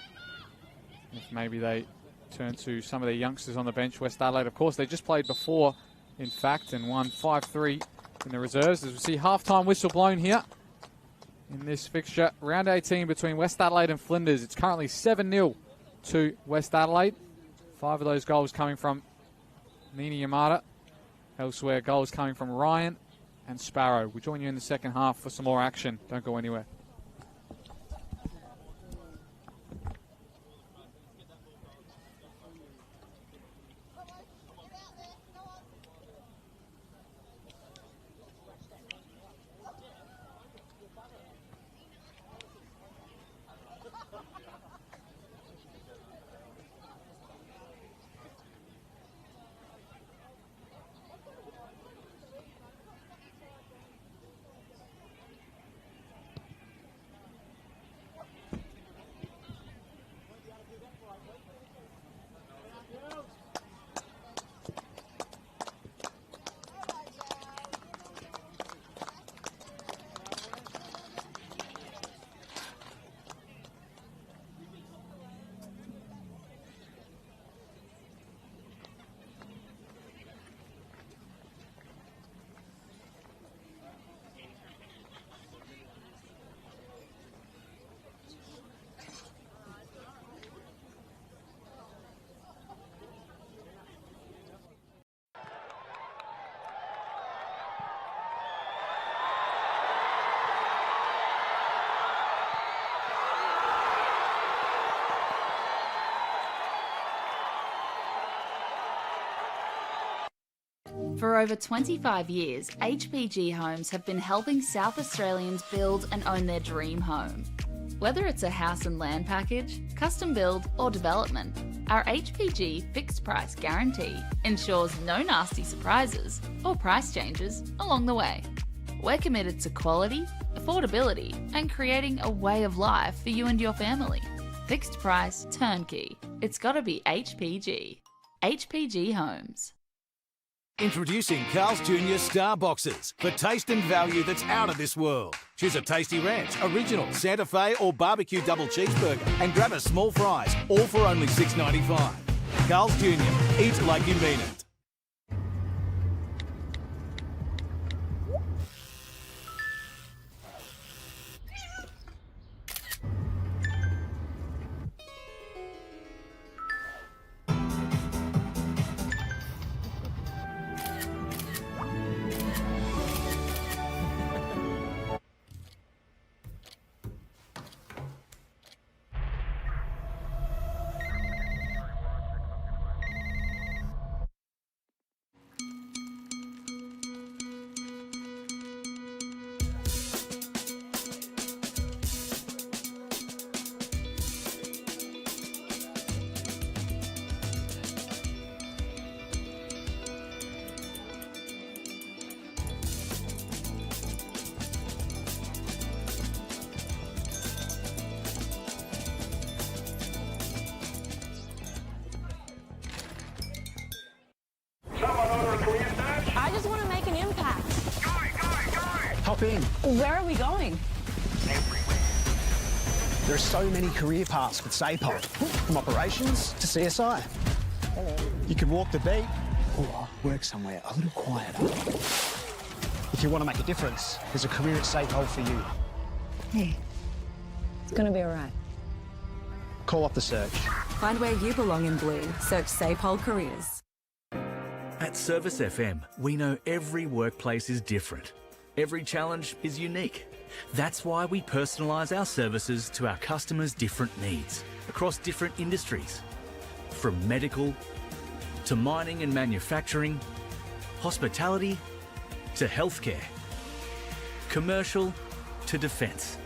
If maybe they turn to some of their youngsters on the bench. West Adelaide, of course, they just played before, in fact, and won 5-3 in the reserves. As we see half-time whistle blown here in this fixture. Round 18 between West Adelaide and Flinders. It's currently 7-0 to West Adelaide. 5 of those goals coming from Nini Yamada. Elsewhere, goals coming from Ryan and Sparrow. We'll join you in the second half for some more action. Don't go anywhere. over 25 years, HPG Homes have been helping South Australians build and own their dream home. Whether it's a house and land package, custom build or development, our HPG fixed price guarantee ensures no nasty surprises or price changes along the way. We're committed to quality, affordability and creating a way of life for you and your family. Fixed price, turnkey. It's gotta be HPG. HPG Homes. Introducing Carl's Jr. Star Boxes for taste and value that's out of this world. Choose a tasty ranch, original, Santa Fe or barbecue double cheeseburger and grab a small fries, all for only $6.95. Carl's Jr. Eat like you mean it. I just want to make an impact. Hop in. Where are we going? There are so many career paths with SAPOL, from operations to CSI. You could walk the beat or work somewhere a little quieter. If you want to make a difference, there's a career at SAPOL for you. Hey, it's going to be all right. Call up the search. Find where you belong in blue. Search SAPOL Careers. At Service FM, we know every workplace is different. Every challenge is unique. That's why we personalise our services to our customers' different needs across different industries. From medical to mining and manufacturing, hospitality to healthcare, commercial to defence.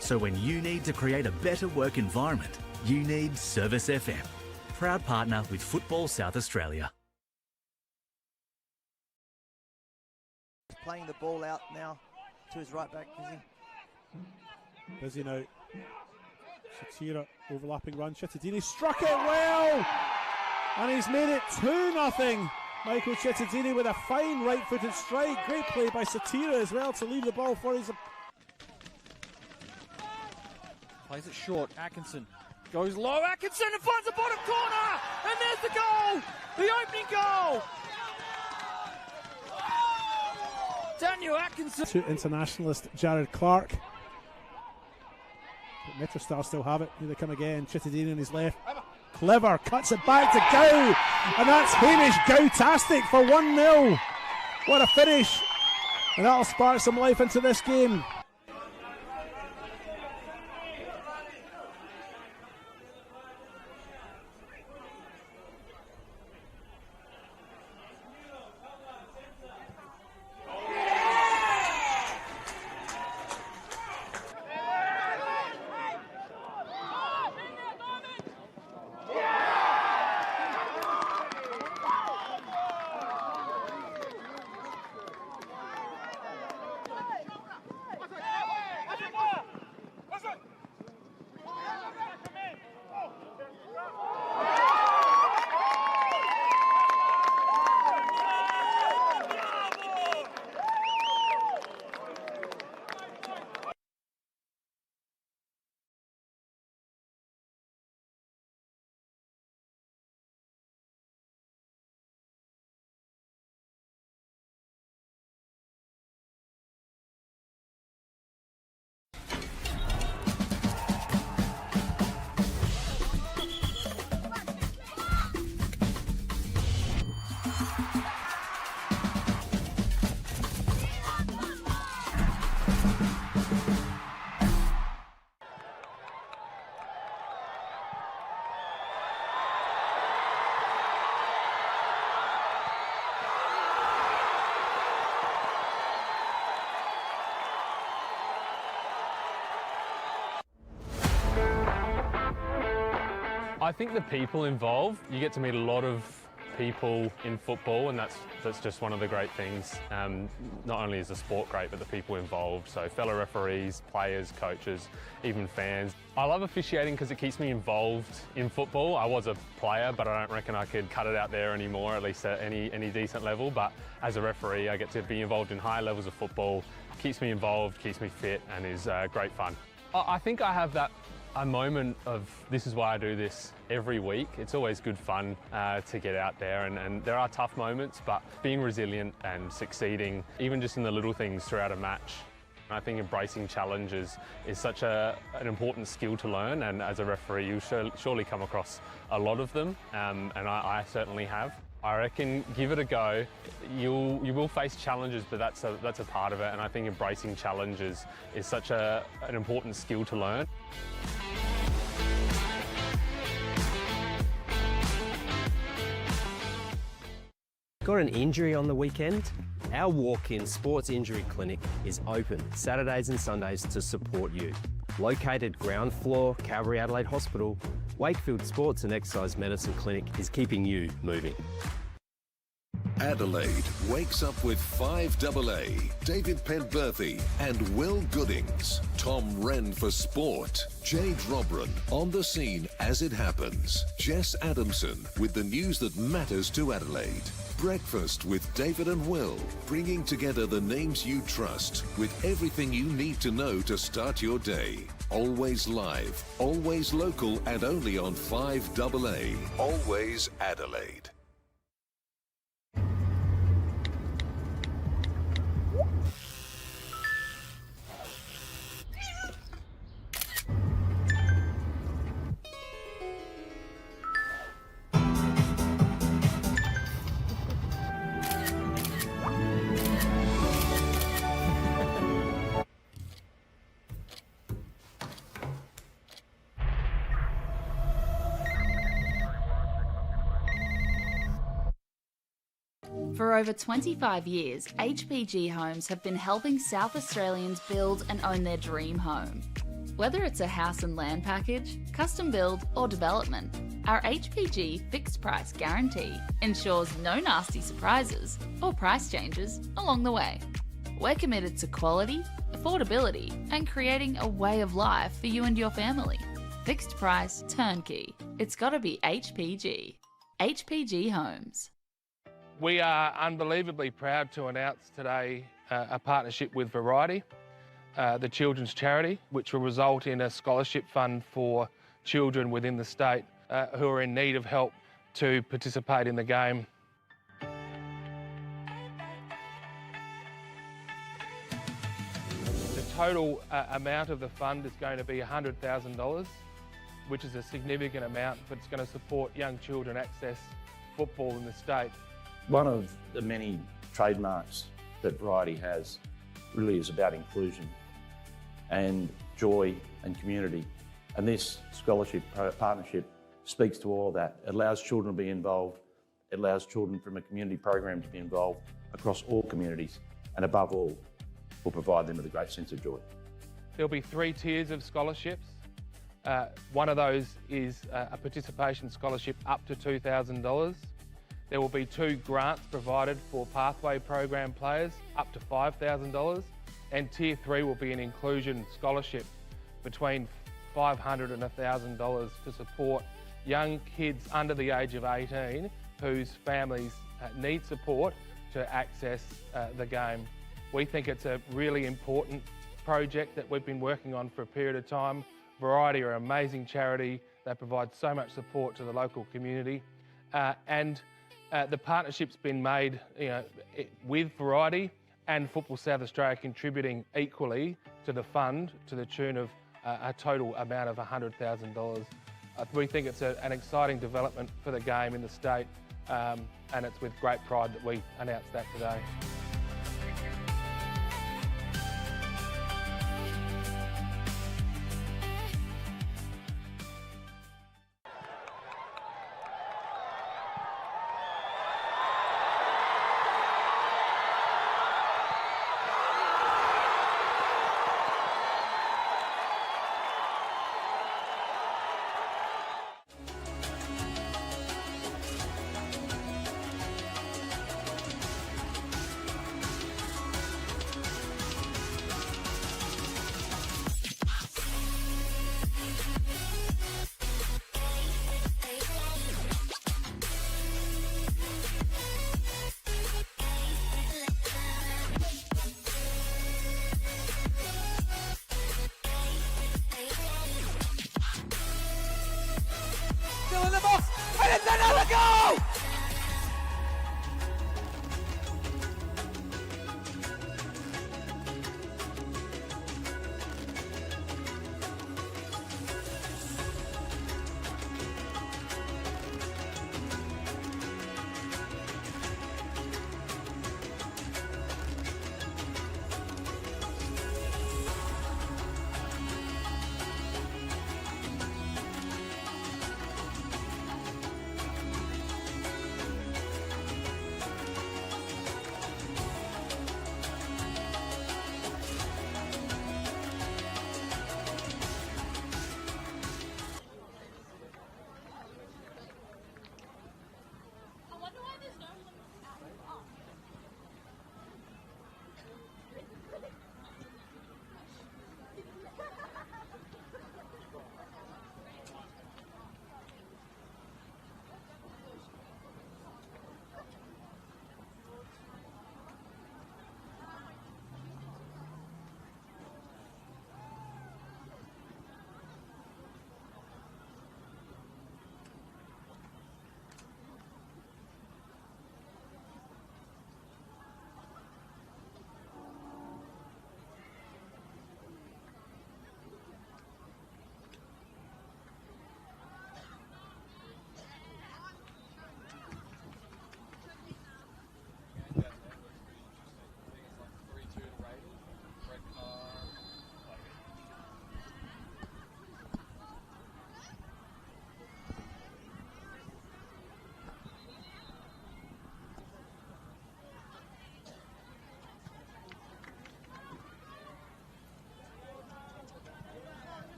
So when you need to create a better work environment, you need Service FM. Proud partner with Football South Australia. Playing the ball out now to his right back, Busy now. Shatira overlapping run. Chittadini struck it well, and he's made it 2-0. Michael Chittadini with a fine right-footed strike. Great play by Satira as well to leave the ball for his. Plays it short. Atkinson goes low. Atkinson and finds the bottom corner, and there's the goal. The opening goal. Daniel Atkinson. To internationalist Jared Clark. But Metrostar still have it. Here they come again. Chittadini on his left. Clever. Cuts it back to Gow. And that's Hamish Gow-tastic for 1-0. What a finish. And that'll spark some life into this game. I think the people involved, you get to meet a lot of people in football, and that's just one of the great things. Not only is the sport great, but the people involved. So fellow referees, players, coaches, even fans. I love officiating because it keeps me involved in football. I was a player, but I don't reckon I could cut it out there anymore, at least at any decent level. But as a referee, I get to be involved in higher levels of football. Keeps me involved, keeps me fit, and is great fun. I think I have a moment of this is why I do this every week. It's always good fun to get out there, and there are tough moments, but being resilient and succeeding, even just in the little things throughout a match. I think embracing challenges is such an important skill to learn, and as a referee you surely come across a lot of them, and I certainly have. I reckon give it a go. You will face challenges, but that's a part of it, and I think embracing challenges is such an important skill to learn. Got an injury on the weekend? Our walk-in sports injury clinic is open Saturdays and Sundays to support you. Located ground floor, Calvary Adelaide Hospital, Wakefield Sports and Exercise Medicine Clinic is keeping you moving. Adelaide wakes up with 5AA, David Penberthy and Will Goodings. Tom Wren for sport. Jade Robran on the scene as it happens. Jess Adamson with the news that matters to Adelaide. Breakfast with David and Will, bringing together the names you trust with everything you need to know to start your day. Always live, always local, and only on 5AA. Always Adelaide. For over 25 years, HPG Homes have been helping South Australians build and own their dream home. Whether it's a house and land package, custom build or development, our HPG fixed price guarantee ensures no nasty surprises or price changes along the way. We're committed to quality, affordability and creating a way of life for you and your family. Fixed price turnkey. It's gotta be HPG. HPG Homes. We are unbelievably proud to announce today a partnership with Variety, the children's charity, which will result in a scholarship fund for children within the state who are in need of help to participate in the game. The total amount of the fund is going to be $100,000, which is a significant amount, but it's going to support young children access football in the state. One of the many trademarks that Variety has really is about inclusion and joy and community. And this scholarship partnership speaks to all of that. It allows children to be involved. It allows children from a community program to be involved across all communities. And above all, will provide them with a great sense of joy. There'll be 3 tiers of scholarships. One of those is a participation scholarship up to $2,000. There will be 2 grants provided for pathway program players up to $5,000, and Tier 3 will be an inclusion scholarship between $500 and $1,000 to support young kids under the age of 18 whose families need support to access the game. We think it's a really important project that we've been working on for a period of time. Variety are an amazing charity. They provide so much support to the local community. The partnership's been made with Variety and Football South Australia contributing equally to the fund to the tune of a total amount of $100,000. We think it's an exciting development for the game in the state, and it's with great pride that we announce that today.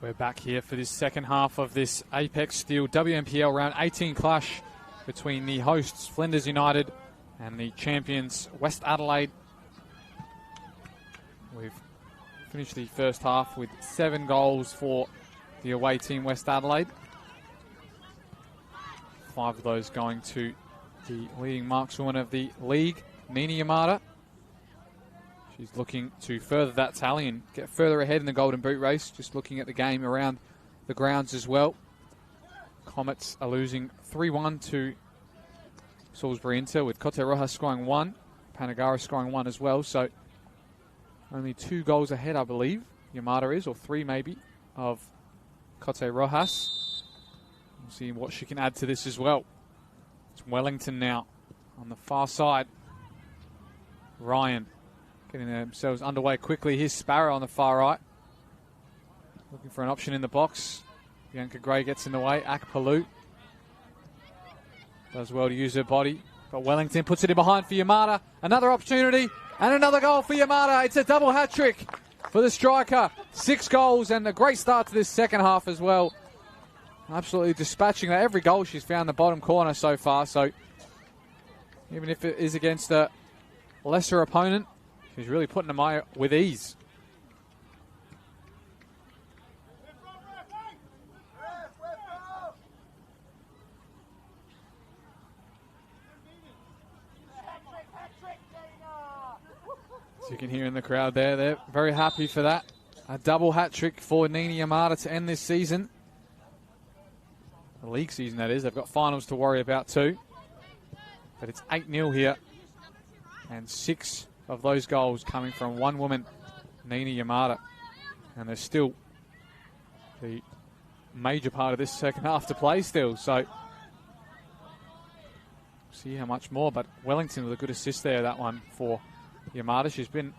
We're back here for this second half of this Apex Steel WNPL Round 18 clash between the hosts Flinders United and the champions West Adelaide. We've finished the first half with 7 goals for the away team West Adelaide. 5 of those going to the leading markswoman of the league, Nina Yamada. She's looking to further that tally and get further ahead in the Golden Boot race. Just looking at the game around the grounds as well. Comets are losing 3-1 to Salisbury Inter, with Cote Rojas scoring 1, Panagara scoring 1 as well. So only 2 goals ahead, I believe, Yamada is, or 3 maybe, of Cote Rojas. We'll see what she can add to this as well. It's Wellington now on the far side. Ryan getting themselves underway quickly. Here's Sparrow on the far right. Looking for an option in the box. Bianca Gray gets in the way. Akpalu does well to use her body. But Wellington puts it in behind for Yamada. Another opportunity and another goal for Yamada. It's a double hat-trick for the striker. 6 goals and a great start to this second half as well. Absolutely dispatching that. Every goal she's found the bottom corner so far. So even if it is against a lesser opponent, she's really putting them away with ease. As you can hear in the crowd there, they're very happy for that. A double hat-trick for Nina Yamada to end this season. The league season, that is. They've got finals to worry about too. But it's 8-0 here. And 6 of those goals coming from one woman, Nina Yamada. And there's still the major part of this second half to play still. So see how much more. But Wellington with a good assist there, that one for Yamada. She's been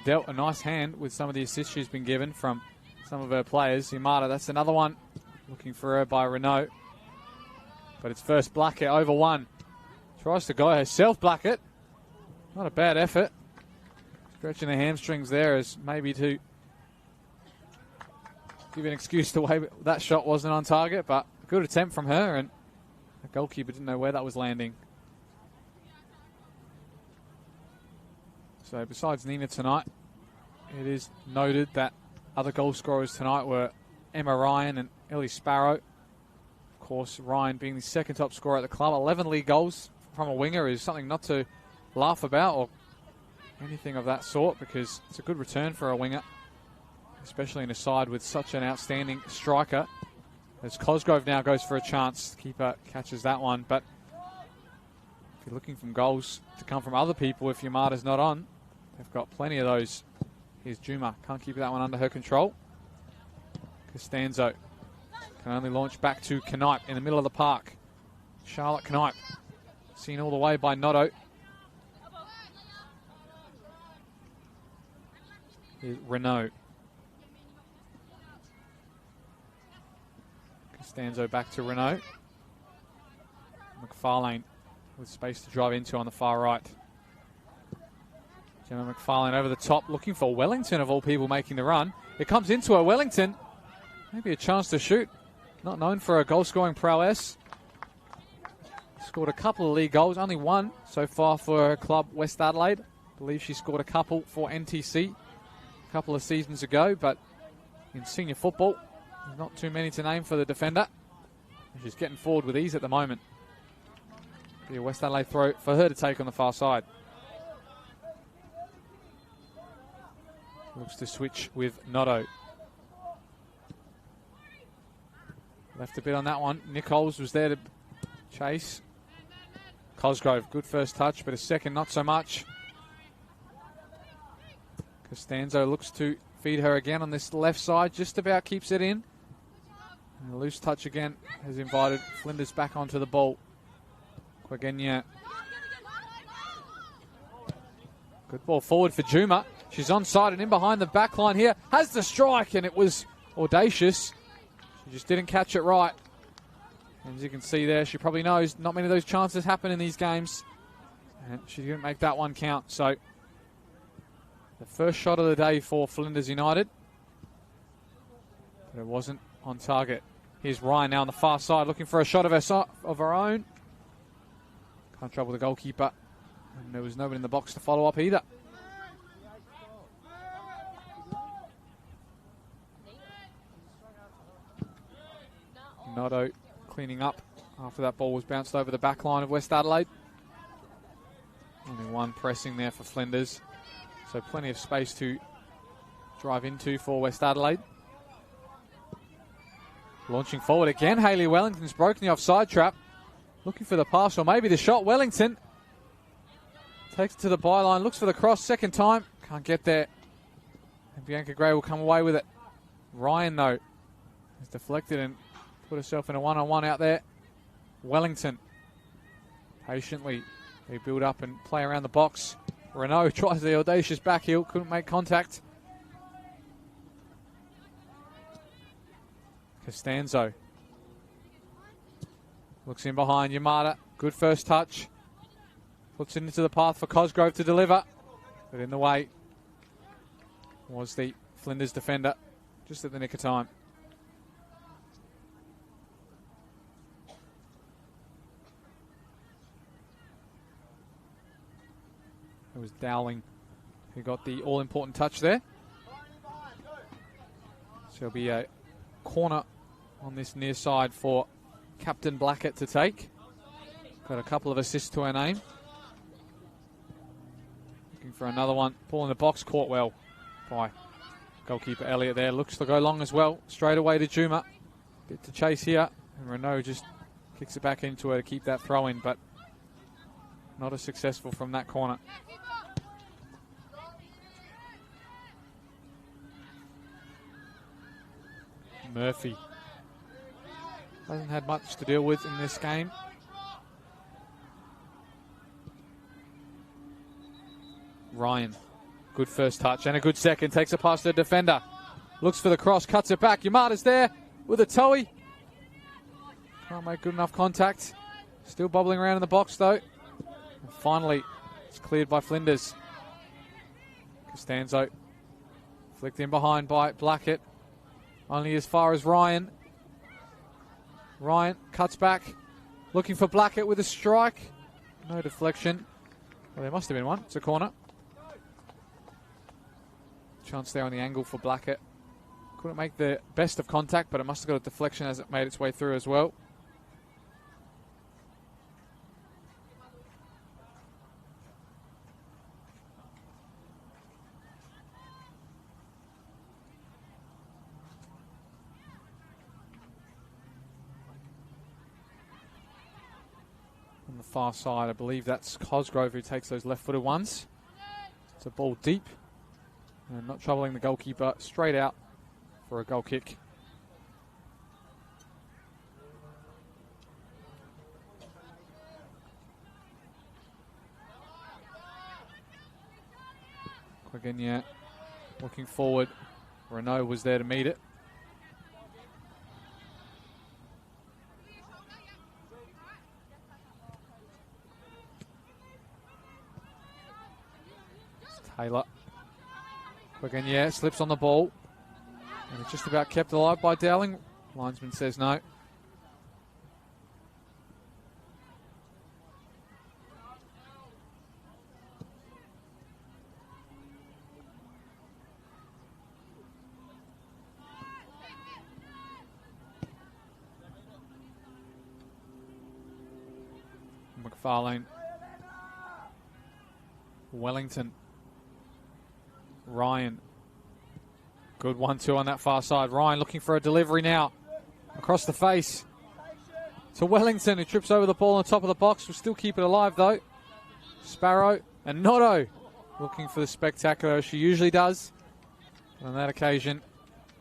dealt a nice hand with some of the assists she's been given from some of her players. Yamada, that's another one. Looking for her by Renault. But it's first Blackett over 1. Tries to go herself, Blackett. Not a bad effort. Stretching the hamstrings there as maybe to give an excuse the way that shot wasn't on target. But a good attempt from her, and the goalkeeper didn't know where that was landing. So besides Nina tonight, it is noted that other goal scorers tonight were Emma Ryan and Ellie Sparrow. Of course, Ryan being the second top scorer at the club. 11 league goals from a winger is something not to laugh about or anything of that sort, because it's a good return for a winger, especially in a side with such an outstanding striker. As Cosgrove now goes for a chance, the keeper catches that one. But if you're looking for goals to come from other people, if Yamada's not on, they've got plenty of those. Here's Juma, can't keep that one under her control. Costanzo can only launch back to Knipe in the middle of the park. Charlotte Knipe, seen all the way by Noto. Here's Renault. Costanzo back to Renault. McFarlane with space to drive into on the far right. Gemma McFarlane over the top, looking for Wellington, of all people, making the run. It comes into her. Wellington, maybe a chance to shoot. Not known for her goal-scoring prowess. Scored a couple of league goals, only 1 so far for her club, West Adelaide. I believe she scored a couple for NTC a couple of seasons ago, but in senior football, there's not too many to name for the defender. She's getting forward with ease at the moment. Be a West Adelaide throw for her to take on the far side. Looks to switch with Noto. Left a bit on that one. Nichols was there to chase. Cosgrove, good first touch, but a second not so much. Costanzo looks to feed her again on this left side. Just about keeps it in. And a loose touch again has invited Flinders back onto the ball. Quagenia. Good ball forward for Juma. She's onside and in behind the back line here. Has the strike, and it was audacious. She just didn't catch it right. And as you can see there, she probably knows not many of those chances happen in these games. And she didn't make that one count. So the first shot of the day for Flinders United. but it wasn't on target. Here's Ryan now on the far side, looking for a shot of her own. Can't trouble the goalkeeper. And there was nobody in the box to follow up either. Noto cleaning up after that ball was bounced over the back line of West Adelaide. Only one pressing there for Flinders. So plenty of space to drive into for West Adelaide. Launching forward again, Hayley Wellington's broken the offside trap. Looking for the pass or maybe the shot. Wellington takes it to the byline, looks for the cross, second time. Can't get there. And Bianca Gray will come away with it. Ryan, though, has deflected and put herself in a one-on-one out there. Wellington, patiently, they build up and play around the box. Renault tries the audacious back heel, couldn't make contact. Costanzo looks in behind Yamada. Good first touch. Puts it into the path for Cosgrove to deliver. But in the way was the Flinders defender, just at the nick of time. It was Dowling who got the all-important touch there. So it'll be a corner on this near side for Captain Blackett to take. Got a couple of assists to her name. Looking for another one. Ball in the box, caught well by goalkeeper Elliott there. Looks to go long as well. Straight away to Juma. Bit to chase here. And Renault just kicks it back into her to keep that throw in, but not as successful from that corner. Murphy hasn't had much to deal with in this game. Ryan, good first touch and a good second. Takes it past the defender. Looks for the cross, cuts it back. Yamada's there with a toey. Can't make good enough contact. Still bobbling around in the box though. And finally, it's cleared by Flinders. Costanzo flicked in behind by Blackett. Only as far as Ryan. Ryan cuts back. Looking for Blackett with a strike. No deflection. Well, there must have been one. It's a corner. Chance there on the angle for Blackett. Couldn't make the best of contact, but it must have got a deflection as it made its way through as well. On the far side, I believe that's Cosgrove who takes those left-footed ones. It's a ball deep and not troubling the goalkeeper. Straight out for a goal kick. Quagenia looking forward. Renault was there to meet it. Taylor. Quagenia slips on the ball. And it's just about kept alive by Dowling. Linesman says no. McFarlane. Wellington. Ryan. Good 1-2 on that far side. Ryan looking for a delivery now. Across the face. To Wellington, who trips over the ball on top of the box. Will still keep it alive though. Sparrow and Noto looking for the spectacular as she usually does. On that occasion,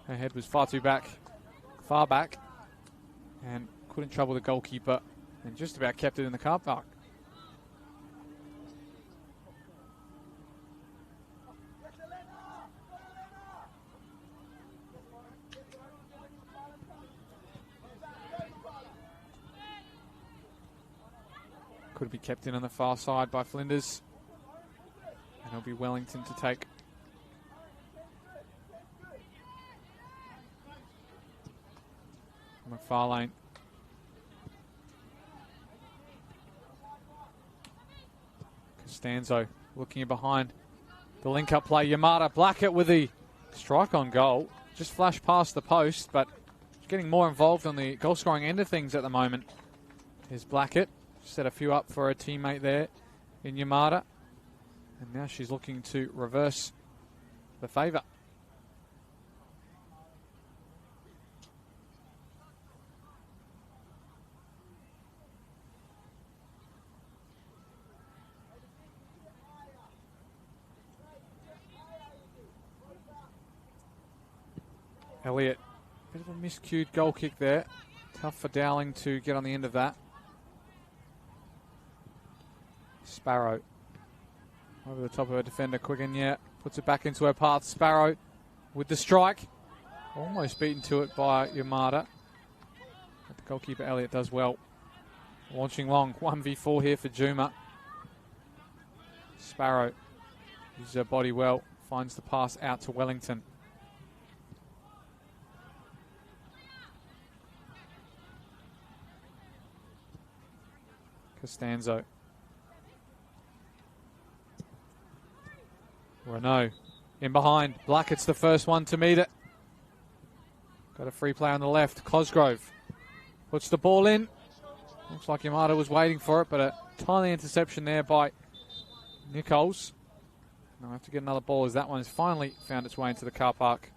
her head was far back. And couldn't trouble the goalkeeper. And just about kept it in the car park. Could be kept in on the far side by Flinders. And it'll be Wellington to take. McFarlane. Costanzo looking in behind. The link-up play, Yamada Blackett with the strike on goal. Just flashed past the post, but getting more involved on the goal-scoring end of things at the moment is Blackett. Set a few up for her teammate there in Yamada. And now she's looking to reverse the favour. Elliott, bit of a miscued goal kick there. Tough for Dowling to get on the end of that. Sparrow over the top of her defender, Quiggin, yeah, puts it back into her path. Sparrow with the strike. Almost beaten to it by Yamada. But the goalkeeper Elliott does well. Launching long, 1v4 here for Juma. Sparrow uses her body well, finds the pass out to Wellington. Costanzo. Renault in behind. Blackett's the first one to meet it. Got a free play on the left. Cosgrove puts the ball in. Looks like Yamada was waiting for it, but a tiny interception there by Nichols. I'll have to get another ball as that one has finally found its way into the car park.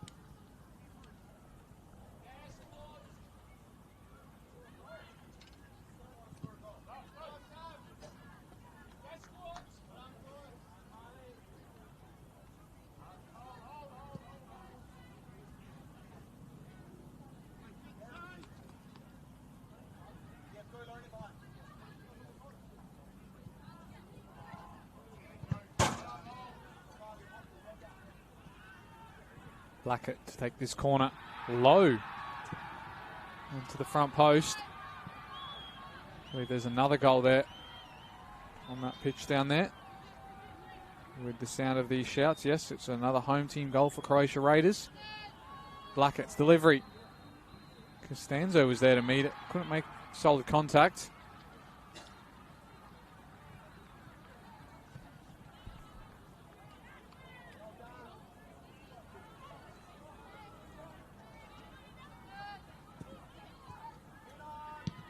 Blackett to take this corner low into the front post. I believe there's another goal there on that pitch down there. With the sound of these shouts, yes, it's another home team goal for Croatia Raiders. Blackett's delivery. Costanzo was there to meet it. Couldn't make solid contact.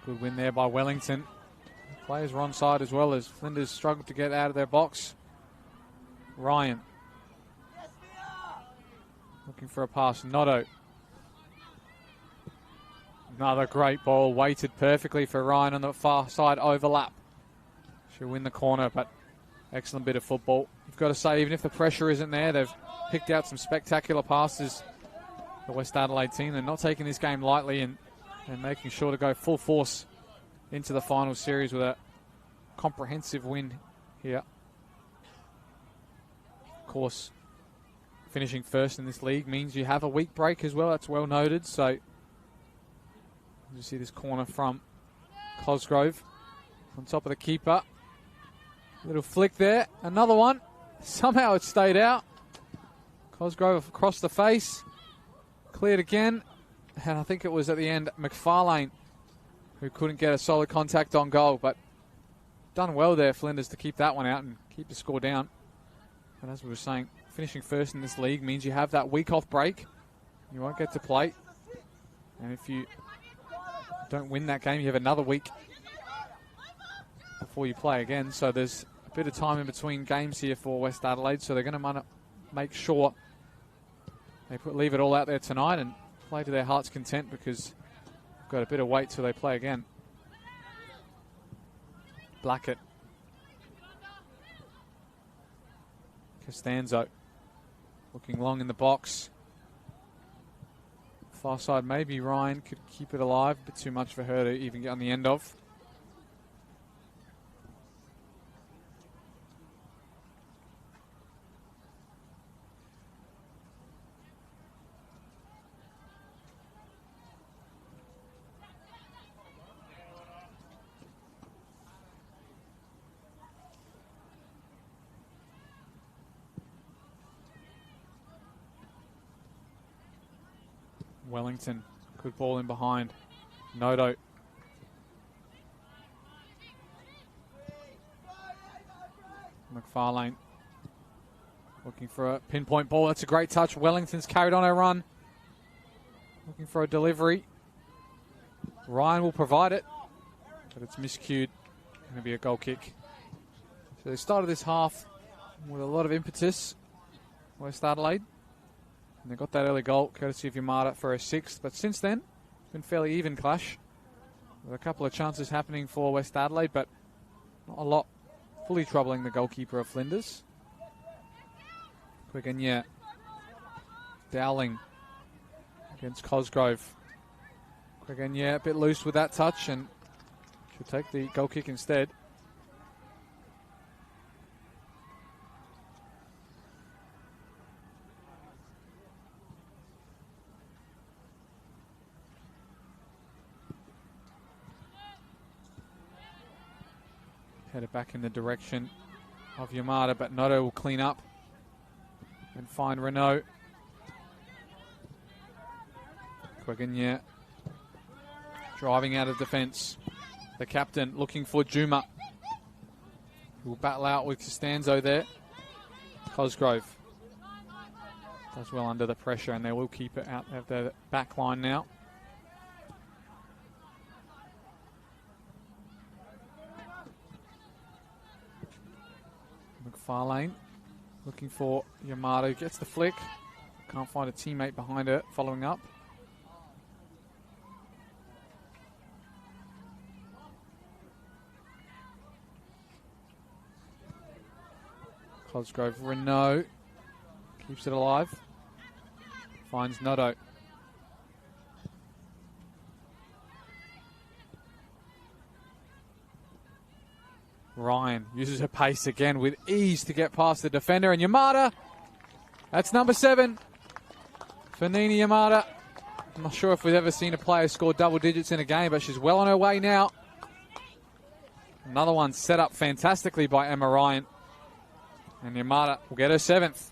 Good win there by Wellington. The players were onside as well as Flinders struggled to get out of their box. Ryan. Looking for a pass. Notto. Another great ball. Weighted perfectly for Ryan on the far side overlap. She'll win the corner, but excellent bit of football. You've got to say, even if the pressure isn't there, they've picked out some spectacular passes. The West Adelaide team, they're not taking this game lightly and making sure to go full force into the final series with a comprehensive win here. Of course, finishing first in this league means you have a week break as well. That's well noted. So you see this corner from Cosgrove on top of the keeper. Little flick there. Another one. Somehow it stayed out. Cosgrove across the face. Cleared again. And I think it was at the end McFarlane who couldn't get a solid contact on goal. But done well there, Flinders, to keep that one out and keep the score down. But as we were saying, finishing first in this league means you have that week off break. You won't get to play. And if you don't win that game, you have another week before you play again. So there's a bit of time in between games here for West Adelaide. So they're going to make sure they leave it all out there tonight and play to their heart's content, because they've got a bit of wait till they play again. Blackett. Costanzo looking long in the box. Far side, maybe Ryan could keep it alive. A bit too much for her to even get on the end of. Wellington, good ball in behind. Noto. McFarlane looking for a pinpoint ball. That's a great touch. Wellington's carried on her run. Looking for a delivery. Ryan will provide it, but it's miscued. Going to be a goal kick. So they started this half with a lot of impetus, West Adelaide. And they got that early goal, courtesy of Yamada for a 6th. But since then, it's been a fairly even clash. With a couple of chances happening for West Adelaide, but not a lot fully troubling the goalkeeper of Flinders. Quick and yeah. Dowling against Cosgrove. Quick and yeah, a bit loose with that touch and should take the goal kick instead. Headed back in the direction of Yamada, but Noto will clean up and find Renault. Quaganya driving out of defence. The captain looking for Juma, who will battle out with Costanzo there. Cosgrove does well under the pressure, and they will keep it out of the back line now. McFarlane looking for Yamato, gets the flick. Can't find a teammate behind her following up. Cosgrove, Renault keeps it alive. Finds Noto. Ryan uses her pace again with ease to get past the defender. And Yamada, that's number 7 for Nini Yamada. I'm not sure if we've ever seen a player score double digits in a game, but she's well on her way now. Another one set up fantastically by Emma Ryan. And Yamada will get her 7th.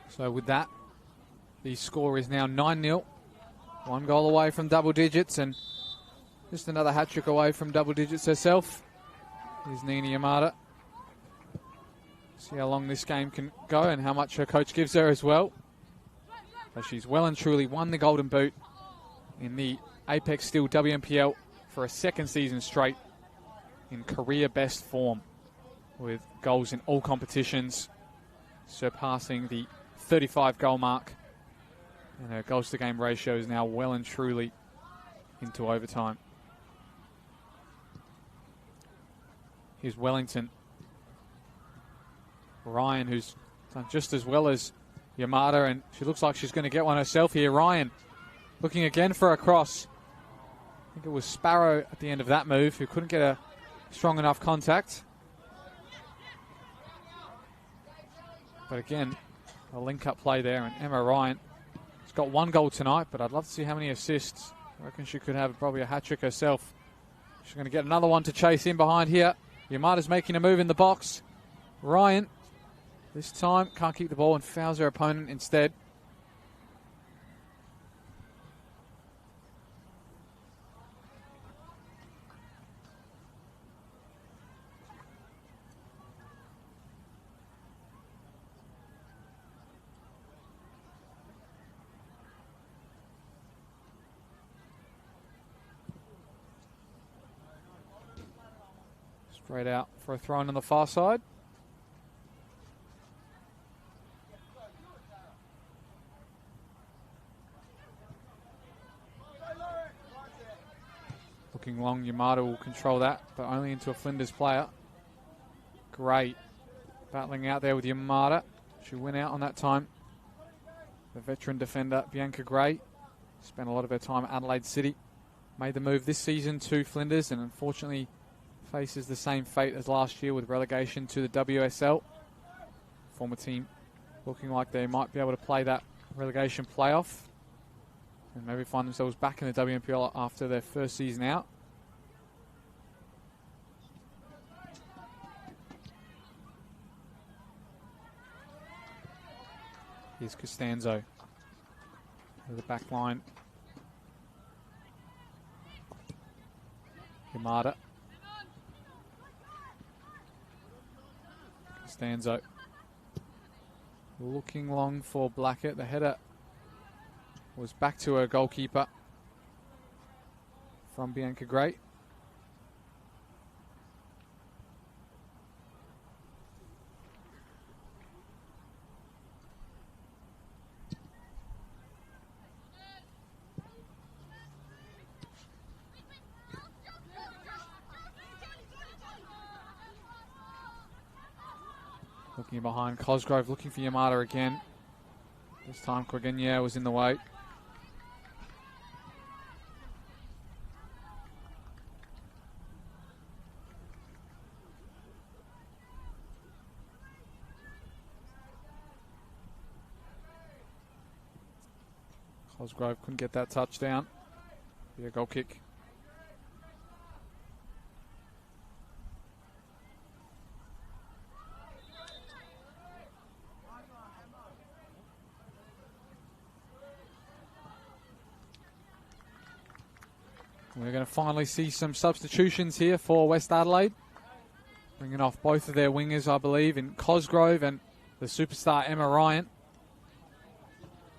So with that, the score is now 9-0. 1 goal away from double digits and just another hat-trick away from double digits herself. Here's Nini Yamada. See how long this game can go and how much her coach gives her as well. But she's well and truly won the Golden Boot in the Apex Steel WNPL for a 2nd season straight in career best form with goals in all competitions, surpassing the 35 goal mark, and her goals to game ratio is now well and truly into overtime. Here's Wellington. Ryan, who's done just as well as Yamada, and she looks like she's going to get one herself here. Ryan looking again for a cross. I think it was Sparrow at the end of that move who couldn't get a strong enough contact. But again, a link-up play there, and Emma Ryan has got 1 goal tonight, but I'd love to see how many assists. I reckon she could have probably a hat-trick herself. She's going to get another one to chase in behind here. Yamada's making a move in the box. Ryan, this time, can't keep the ball and fouls her opponent instead. Straight out for a throw in on the far side. Looking long, Yamada will control that, but only into a Flinders player. Great. Battling out there with Yamada. She went out on that time. The veteran defender, Bianca Gray, spent a lot of her time at Adelaide City. Made the move this season to Flinders and unfortunately faces the same fate as last year with relegation to the WSL. Former team looking like they might be able to play that relegation playoff. and maybe find themselves back in the WNPL after their first season out. Here's Costanzo. To the back line. Yamada. Costanzo. Looking long for Blackett. The header was back to her goalkeeper from Bianca Gray. Looking behind Cosgrove, looking for Yamada again. This time Corgenia was in the way. Cosgrove couldn't get that touchdown. Be a goal kick. We're going to finally see some substitutions here for West Adelaide. Bringing off both of their wingers, I believe, in Cosgrove and the superstar Emma Ryan.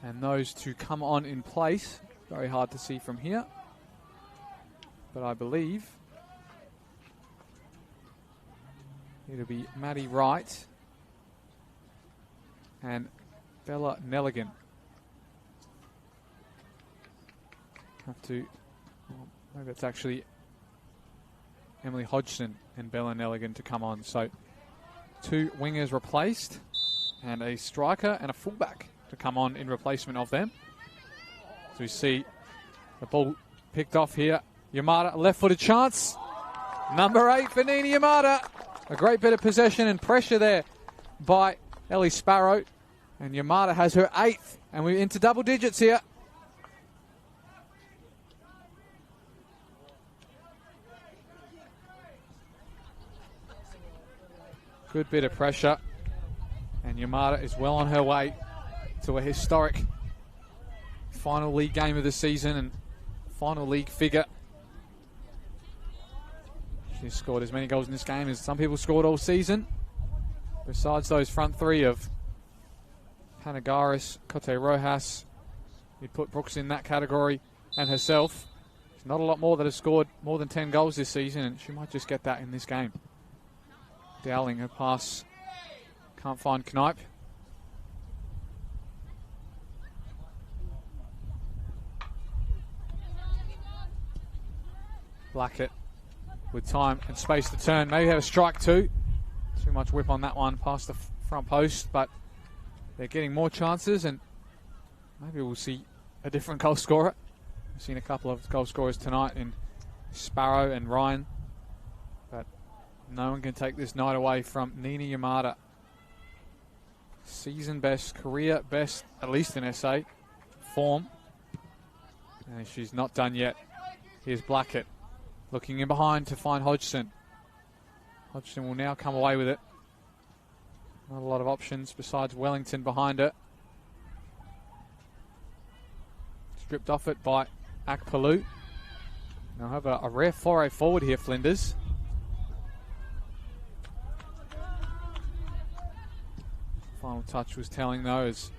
And those two come on in place. Very hard to see from here. But I believe it'll be Maddie Wright and Bella Nelligan. Have to... Well, maybe it's actually Emily Hodgson and Bella Nelligan to come on. So 2 wingers replaced and a striker and a fullback to come on in replacement of them. So we see the ball picked off here. Yamada, left-footed chance. Number 8 for Nina Yamada. A great bit of possession and pressure there by Ellie Sparrow. And Yamada has her 8th. And we're into double digits here. Good bit of pressure. And Yamada is well on her way to a historic final league game of the season and final league figure. She's scored as many goals in this game as some people scored all season. Besides those front 3 of Panagaris, Cote Rojas, you'd put Brooks in that category, and herself. There's not a lot more that have scored more than 10 goals this season, and she might just get that in this game. Dowling, her pass, can't find Knipe. Blackett with time and space to turn. Maybe have a strike too. Too much whip on that one past the front post, but they're getting more chances and maybe we'll see a different goal scorer. We've seen a couple of goal scorers tonight in Sparrow and Ryan, but no one can take this night away from Nina Yamada. Season best, career best, at least in SA form. And she's not done yet. Here's Blackett. Looking in behind to find Hodgson. Hodgson will now come away with it. Not a lot of options besides Wellington behind her. Stripped off it by Akpalu. Now have a rare foray forward here, Flinders. Final touch was telling though as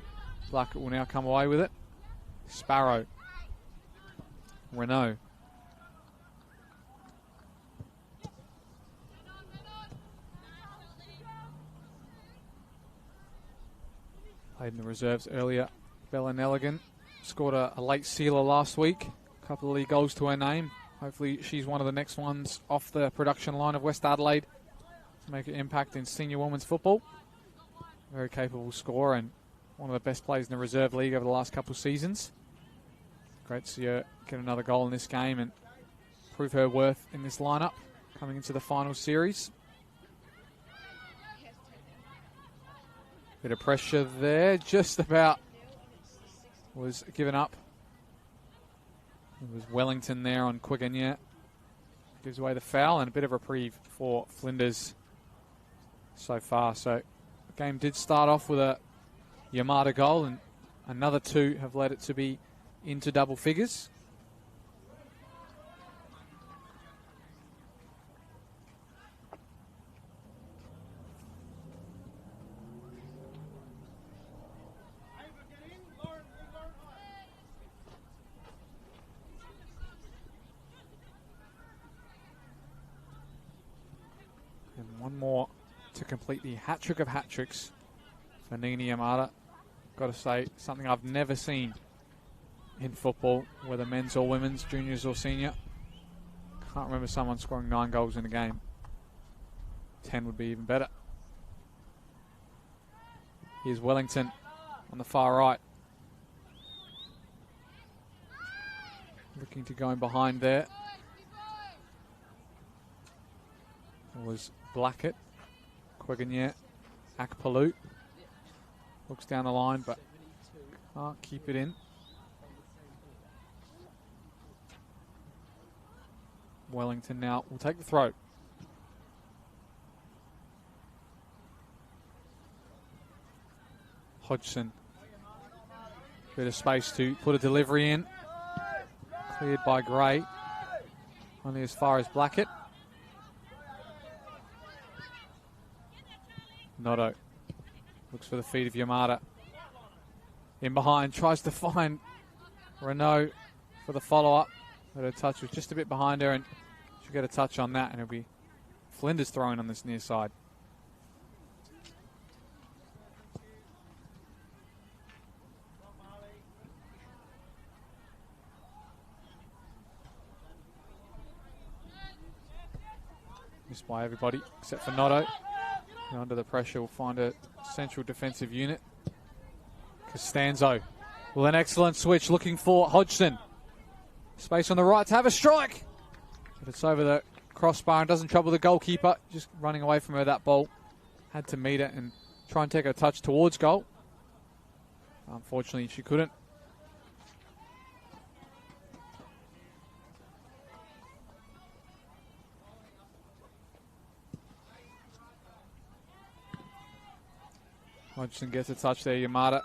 Blackett will now come away with it. Sparrow. Renault. Played in the reserves earlier. Bella Nelligan scored a late sealer last week. A couple of league goals to her name. Hopefully she's one of the next ones off the production line of West Adelaide to make an impact in senior women's football. Very capable scorer and one of the best players in the reserve league over the last couple of seasons. Great to see her get another goal in this game and prove her worth in this lineup coming into the final series. Bit of pressure there, just about was given up It was Wellington there on Quiggin, gives away the foul and a bit of reprieve for Flinders so far. So the game did start off with a Yamada goal, and another two have led it to be into double figures. And one more to complete the hat-trick of hat-tricks for Nina Yamada. Got to say, something I've never seen in football, whether men's or women's, juniors or senior. Can't remember someone scoring 9 goals in a game. 10 would be even better. Here's Wellington on the far right. Looking to go in behind there. It was Blackett, Quiggin, Akpalu. Looks down the line, but can't keep it in. Wellington now will take the throw. Hodgson. Bit of space to put a delivery in. Cleared by Gray. Only as far as Blackett. Noto. Looks for the feet of Yamada. In behind, tries to find Renault for the follow-up. But her touch was just a bit behind her, and she'll get a touch on that, and it'll be Flinders throwing on this near side. Missed by everybody except for Noto. And under the pressure, will find a central defensive unit. Costanzo. Well, an excellent switch looking for Hodgson. Space on the right to have a strike. But it's over the crossbar and doesn't trouble the goalkeeper. Just running away from her, that ball. Had to meet it and try and take a touch towards goal. Unfortunately, she couldn't. Hodgson gets a touch there, Yamada.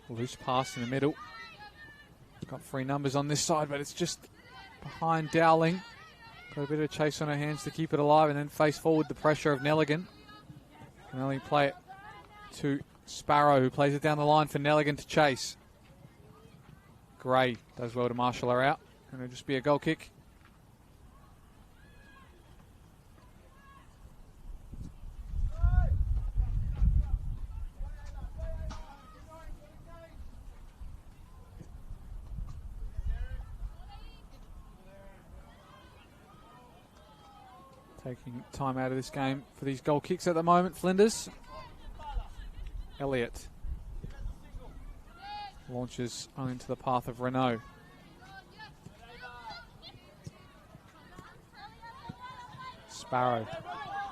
Loose pass in the middle. Got 3 numbers on this side, but it's just behind Dowling. Got a bit of chase on her hands to keep it alive and then face forward the pressure of Nelligan. Can only play it to Sparrow, who plays it down the line for Nelligan to chase. Gray does well to marshal her out. And it'll just be a goal kick. Taking time out of this game for these goal kicks at the moment, Flinders. Elliott launches on into the path of Renault. Sparrow,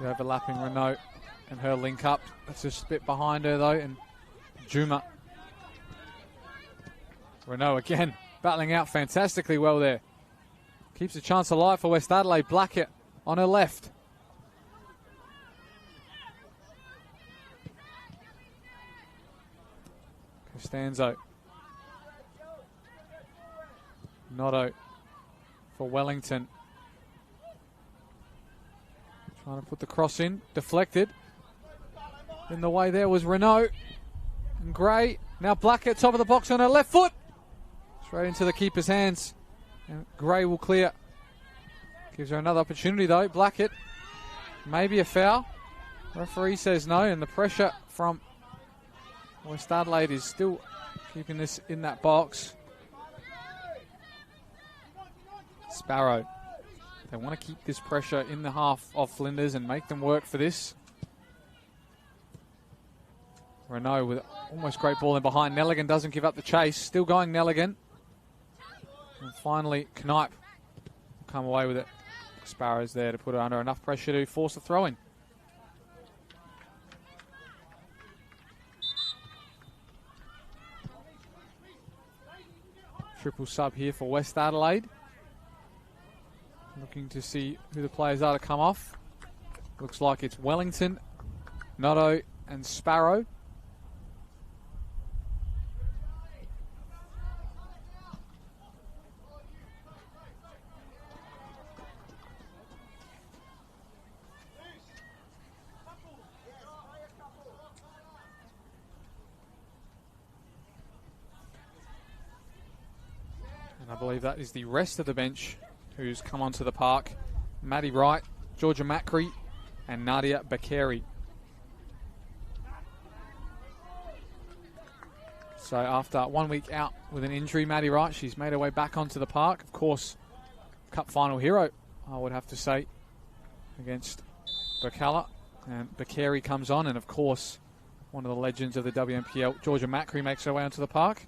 the overlapping Renault and her link up. That's just a bit behind her though, and Juma. Renault again battling out fantastically well there. Keeps the chance alive for West Adelaide. Blackett on her left. Costanzo. Noto for Wellington. Trying to put the cross in. Deflected. In the way there was Renault. And Gray. Now Blackett, top of the box on her left foot. Straight into the keeper's hands. And Gray will clear. Gives her another opportunity though. Blackett. Maybe a foul. Referee says no, and the pressure from West Adelaide is still keeping this in that box. Sparrow. They want to keep this pressure in the half of Flinders and make them work for this. Renault with almost great ball in behind. Nelligan doesn't give up the chase. Still going Nelligan. And finally, Knipe will come away with it. Sparrow's there to put her under enough pressure to force a throw in. Triple sub here for West Adelaide. Looking to see who the players are to come off. Looks like it's Wellington, Notto and Sparrow. And I believe that is the rest of the bench who's come onto the park. Maddie Wright, Georgia Macri and Nadia Bakeri. So after 1 week out with an injury, Maddie Wright, she's made her way back onto the park. Of course, Cup final hero, I would have to say, against Bacala. And Bakeri comes on, and of course, one of the legends of the WNPL, Georgia Macri, makes her way onto the park.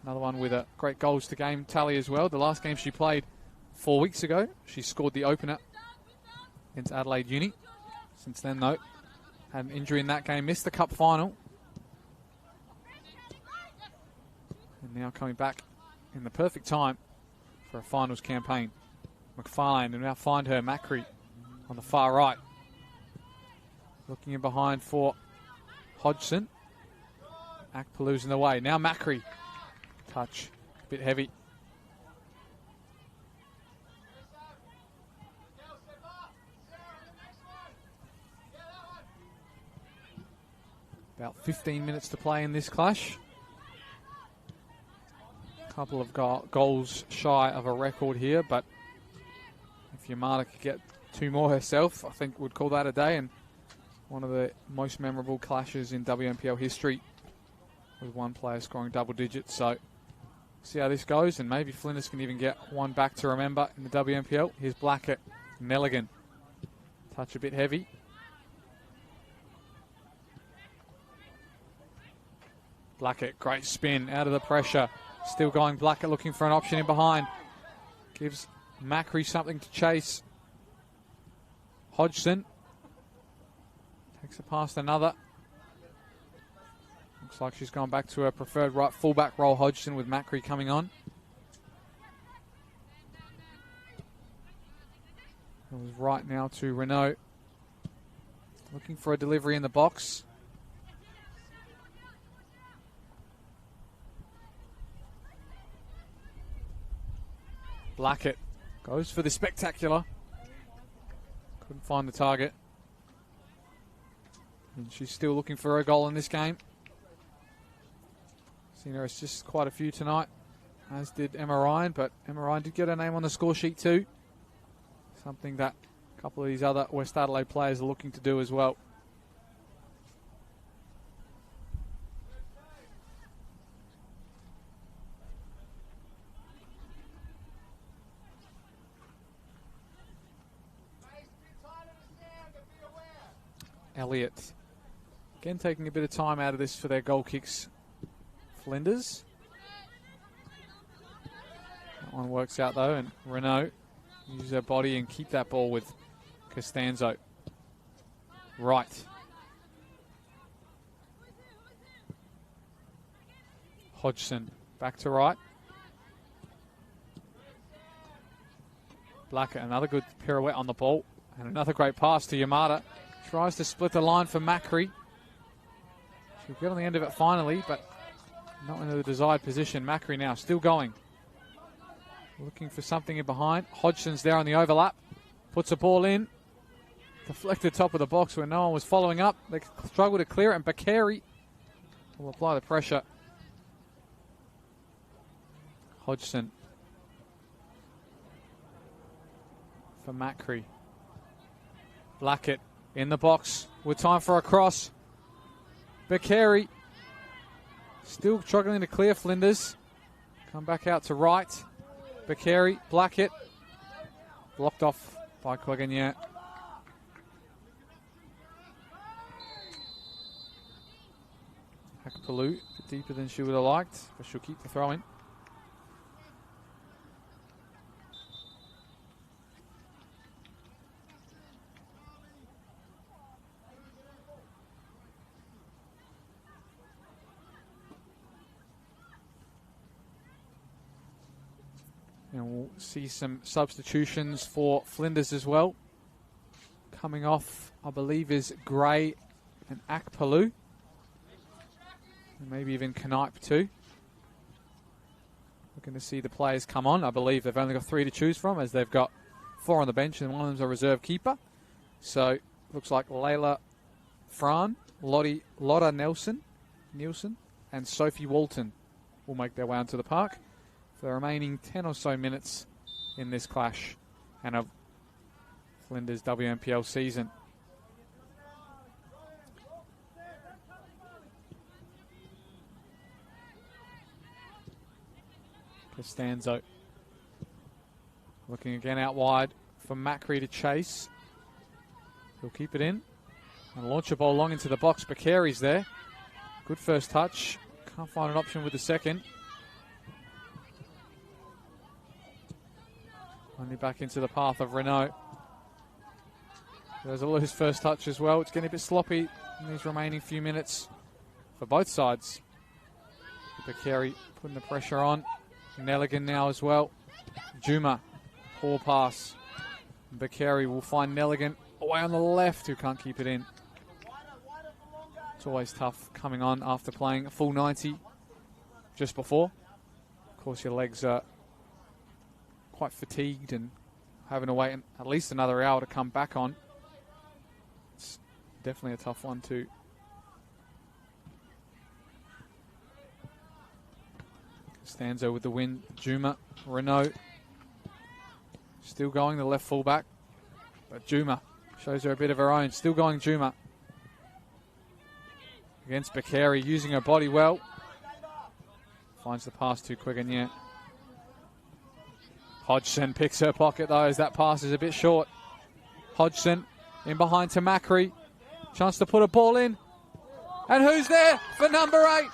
Another one with a great goals to game tally as well. The last game she played 4 weeks ago, she scored the opener against Adelaide Uni. Since then, though, had an injury in that game, missed the cup final. And now coming back in the perfect time for a finals campaign. McFarlane, and now find her, Macri, on the far right. Looking in behind for Hodgson. Akpalu's in the way. Now Macri. Touch, a bit heavy. About 15 minutes to play in this clash. A couple of goals shy of a record here, but if Yamada could get two more herself, I think would call that a day, and one of the most memorable clashes in WNPL history with one player scoring double digits. So see how this goes, and maybe Flinders can even get one back to remember in the WNPL. Here's Blackett, Nelligan. Touch a bit heavy. Blackett, great spin, out of the pressure. Still going Blackett, looking for an option in behind. Gives Macri something to chase. Hodgson. Takes it past another. Looks like she's gone back to her preferred right fullback role, Hodgson, with Macri coming on. It was right now to Renault. Looking for a delivery in the box. Blackett goes for the spectacular. Couldn't find the target. And she's still looking for a goal in this game. Seen her assist quite a few tonight, as did Emma Ryan, but Emma Ryan did get her name on the score sheet too. Something that a couple of these other West Adelaide players are looking to do as well. Elliott. Again, taking a bit of time out of this for their goal kicks. Flinders. That one works out though, and Renault use her body and keep that ball with Costanzo. Right. Hodgson back to right. Blackett, another good pirouette on the ball, and another great pass to Yamada. Tries to split the line for Macri. She'll get on the end of it finally, but not in the desired position. Macri now still going. Looking for something in behind. Hodgson's there on the overlap. Puts a ball in. Deflected top of the box where no one was following up. They struggle to clear it, and Bakeri will apply the pressure. Hodgson for Macri. Blackett in the box with time for a cross. Bakeri still struggling to clear Flinders. Come back out to right. Bakeri, Blackett. Blocked off by Clegania. Akpalu, a bit deeper than she would have liked, but she'll keep the throw in. And we'll see some substitutions for Flinders as well. Coming off, I believe, is Gray and Akpalu. And maybe even Knipe too. We're going to see the players come on. I believe they've only got 3 to choose from, as they've got 4 on the bench and one of them's a reserve keeper. So looks like Layla Fran, Lotta Nielsen, and Sophie Walton will make their way onto the park for the remaining 10 or so minutes in this clash and of Flinders WNPL season. Costanzo looking again out wide for Macri to chase. He'll keep it in and launch a ball long into the box. Bakari's there. Good first touch. Can't find an option with the second. Only back into the path of Renault. There's a loose first touch as well. It's getting a bit sloppy in these remaining few minutes for both sides. Bakari putting the pressure on. Nelligan now as well. Juma, poor pass. Bakari will find Nelligan away on the left, who can't keep it in. It's always tough coming on after playing a full 90 just before. Of course, your legs are quite fatigued and having to wait at least another hour to come back on. It's definitely a tough one too. Costanzo with the win. Juma, Renault still going, the left fullback. But Juma shows her a bit of her own. Still going Juma. Against Bakari, using her body well. Finds the pass too quick and yet. Hodgson picks her pocket though, as that pass is a bit short. Hodgson in behind to Macri. Chance to put a ball in. And who's there for number 8?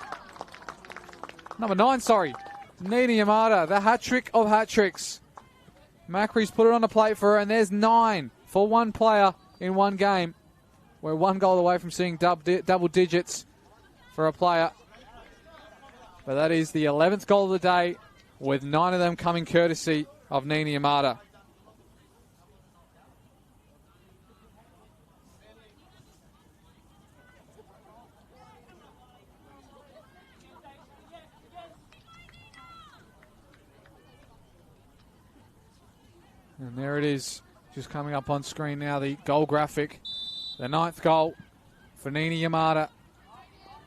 Number 9, sorry. Nina Yamada, the hat-trick of hat-tricks. Macri's put it on the plate for her, and there's 9 for one player in one game. We're 1 goal away from seeing double digits for a player. But that is the 11th goal of the day, with 9 of them coming courtesy of Nina Yamada. And there it is, just coming up on screen now, the goal graphic. The 9th goal for Nina Yamada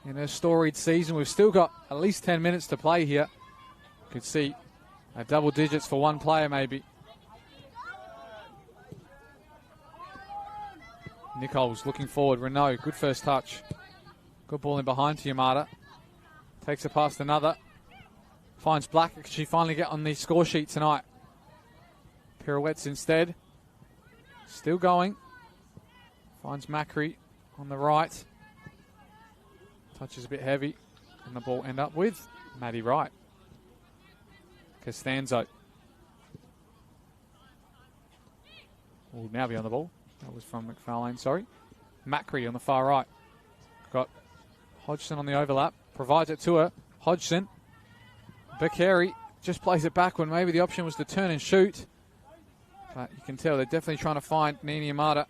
in her storied season. We've still got at least 10 minutes to play here. You can see double digits for one player maybe. Nichols looking forward. Renault, good first touch. Good ball in behind to Yamada. Takes it past another. Finds Black. Can she finally get on the score sheet tonight? Pirouettes instead. Still going. Finds Macri on the right. Touch is a bit heavy. And the ball end up with Maddie Wright. Costanzo will now be on the ball. That was from McFarlane, sorry. Macri on the far right. Got Hodgson on the overlap. Provides it to her. Hodgson. Bakari just plays it back when maybe the option was to turn and shoot. But you can tell they're definitely trying to find Nina Yamada.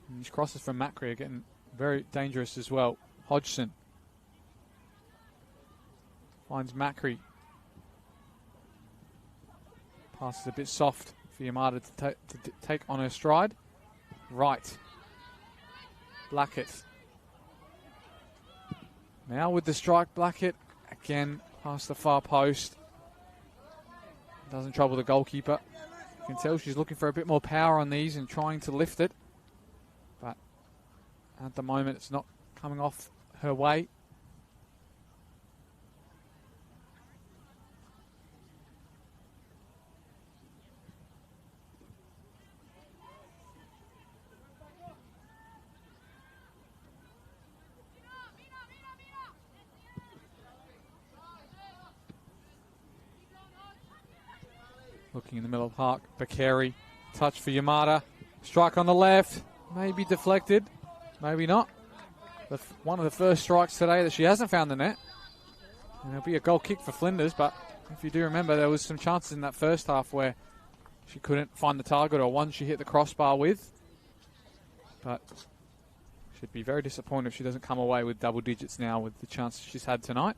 And these crosses from Macri are getting very dangerous as well. Hodgson finds Macri. Pass is a bit soft for Yamada to take on her stride. Right. Blackett. Now with the strike, Blackett again past the far post. Doesn't trouble the goalkeeper. You can tell she's looking for a bit more power on these and trying to lift it. But at the moment, it's not coming off her way. Looking in the middle of the park. Bakari. Touch for Yamada. Strike on the left. Maybe deflected. Maybe not. One of the first strikes today that she hasn't found the net. And it'll be a goal kick for Flinders, but if you do remember, there was some chances in that first half where she couldn't find the target, or one she hit the crossbar with. But she'd be very disappointed if she doesn't come away with double digits now with the chances she's had tonight.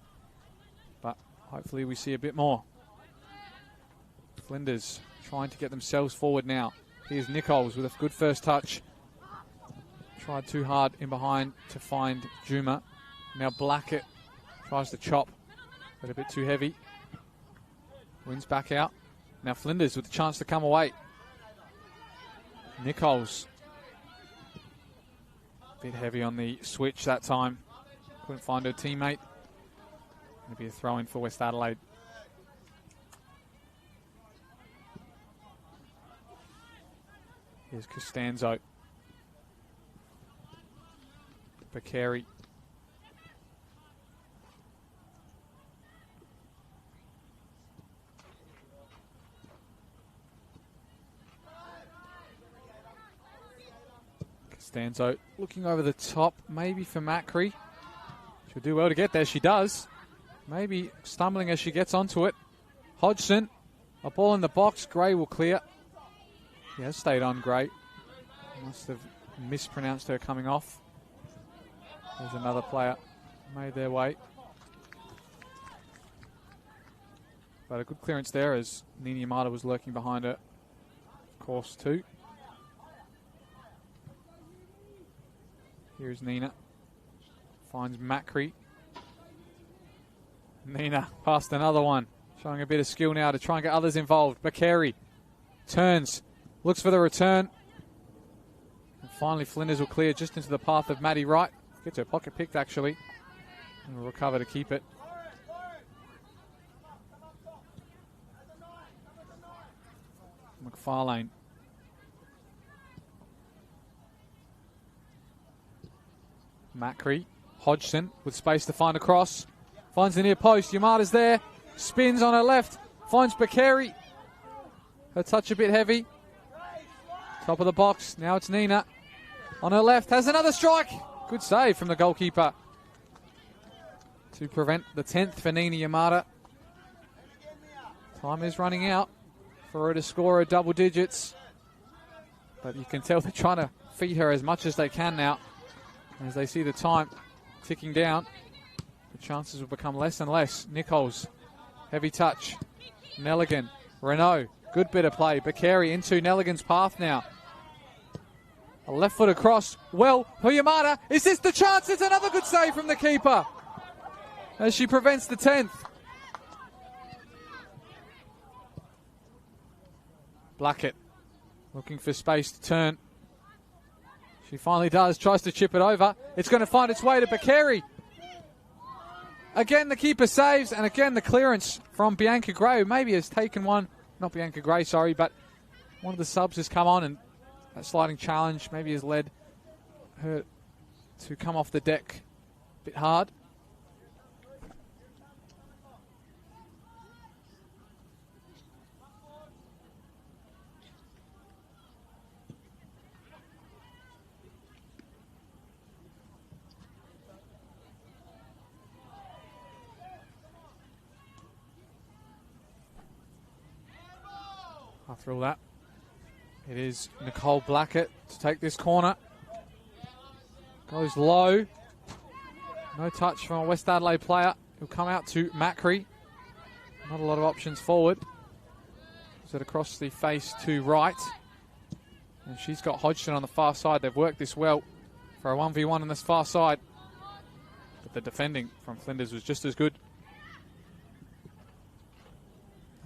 But hopefully we see a bit more. Flinders trying to get themselves forward now. Here's Nichols with a good first touch. Tried too hard in behind to find Juma. Now Blackett tries to chop, but a bit too heavy. Wins back out. Now Flinders with the chance to come away. Nichols. A bit heavy on the switch that time. Couldn't find her teammate. Going to be a throw-in for West Adelaide. Here's Costanzo. Bakary. Costanzo looking over the top, maybe for Macri. She'll do well to get there. She does. Maybe stumbling as she gets onto it. Hodgson, a ball in the box. Gray will clear. He has stayed on, Gray. Must have mispronounced her coming off. There's another player made their way. But a good clearance there as Nini Yamada was lurking behind her. Of course, too. Here's Nina. Finds Macri. Nina past another one. Showing a bit of skill now to try and get others involved. Bakary turns. Looks for the return. And finally, Flinders will clear just into the path of Maddie Wright. Gets her pocket picked, actually. And will recover to keep it. McFarlane. Macri. Hodgson with space to find a cross. Finds the near post. Yamada's there. Spins on her left. Finds Bakary. Her touch a bit heavy. Top of the box. Now it's Nina. On her left. Has another strike. Good save from the goalkeeper. To prevent the 10th for Nina Yamada. Time is running out for her to score her double digits. But you can tell they're trying to feed her as much as they can now. As they see the time ticking down, the chances will become less and less. Nichols, heavy touch. Nelligan, Renault, good bit of play. Bakary into Nelligan's path now. A left foot across. Well, for Yamada, is this the chance? It's another good save from the keeper as she prevents the 10th. Blackett looking for space to turn. She finally does, tries to chip it over. It's going to find its way to Bakary. Again, the keeper saves, and again, the clearance from Bianca Gray, who maybe has taken one, not Bianca Gray, sorry, but one of the subs has come on, and that sliding challenge maybe has led her to come off the deck a bit hard. After all that, it is Nicole Blackett to take this corner. Goes low. No touch from a West Adelaide player. He'll come out to Macri. Not a lot of options forward. Puts it across the face to Wright. And she's got Hodgson on the far side. They've worked this well for a 1v1 on this far side. But the defending from Flinders was just as good.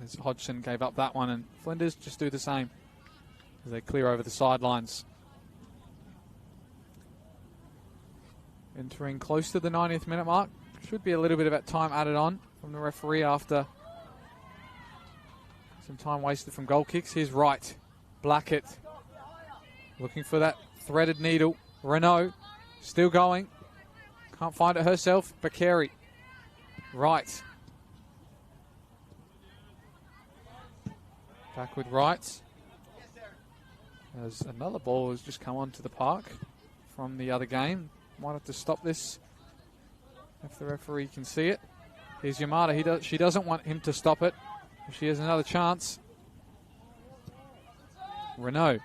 As Hodgson gave up that one, and Flinders just do the same as they clear over the sidelines. Entering close to the 90th minute mark. Should be a little bit of that time added on from the referee after some time wasted from goal kicks. Here's Wright. Blackett looking for that threaded needle. Renault still going. Can't find it herself. Bakary. Wright. Back with Wright. As another ball has just come onto the park from the other game. Might have to stop this if the referee can see it. Here's Yamada. She doesn't want him to stop it. She has another chance. Renault.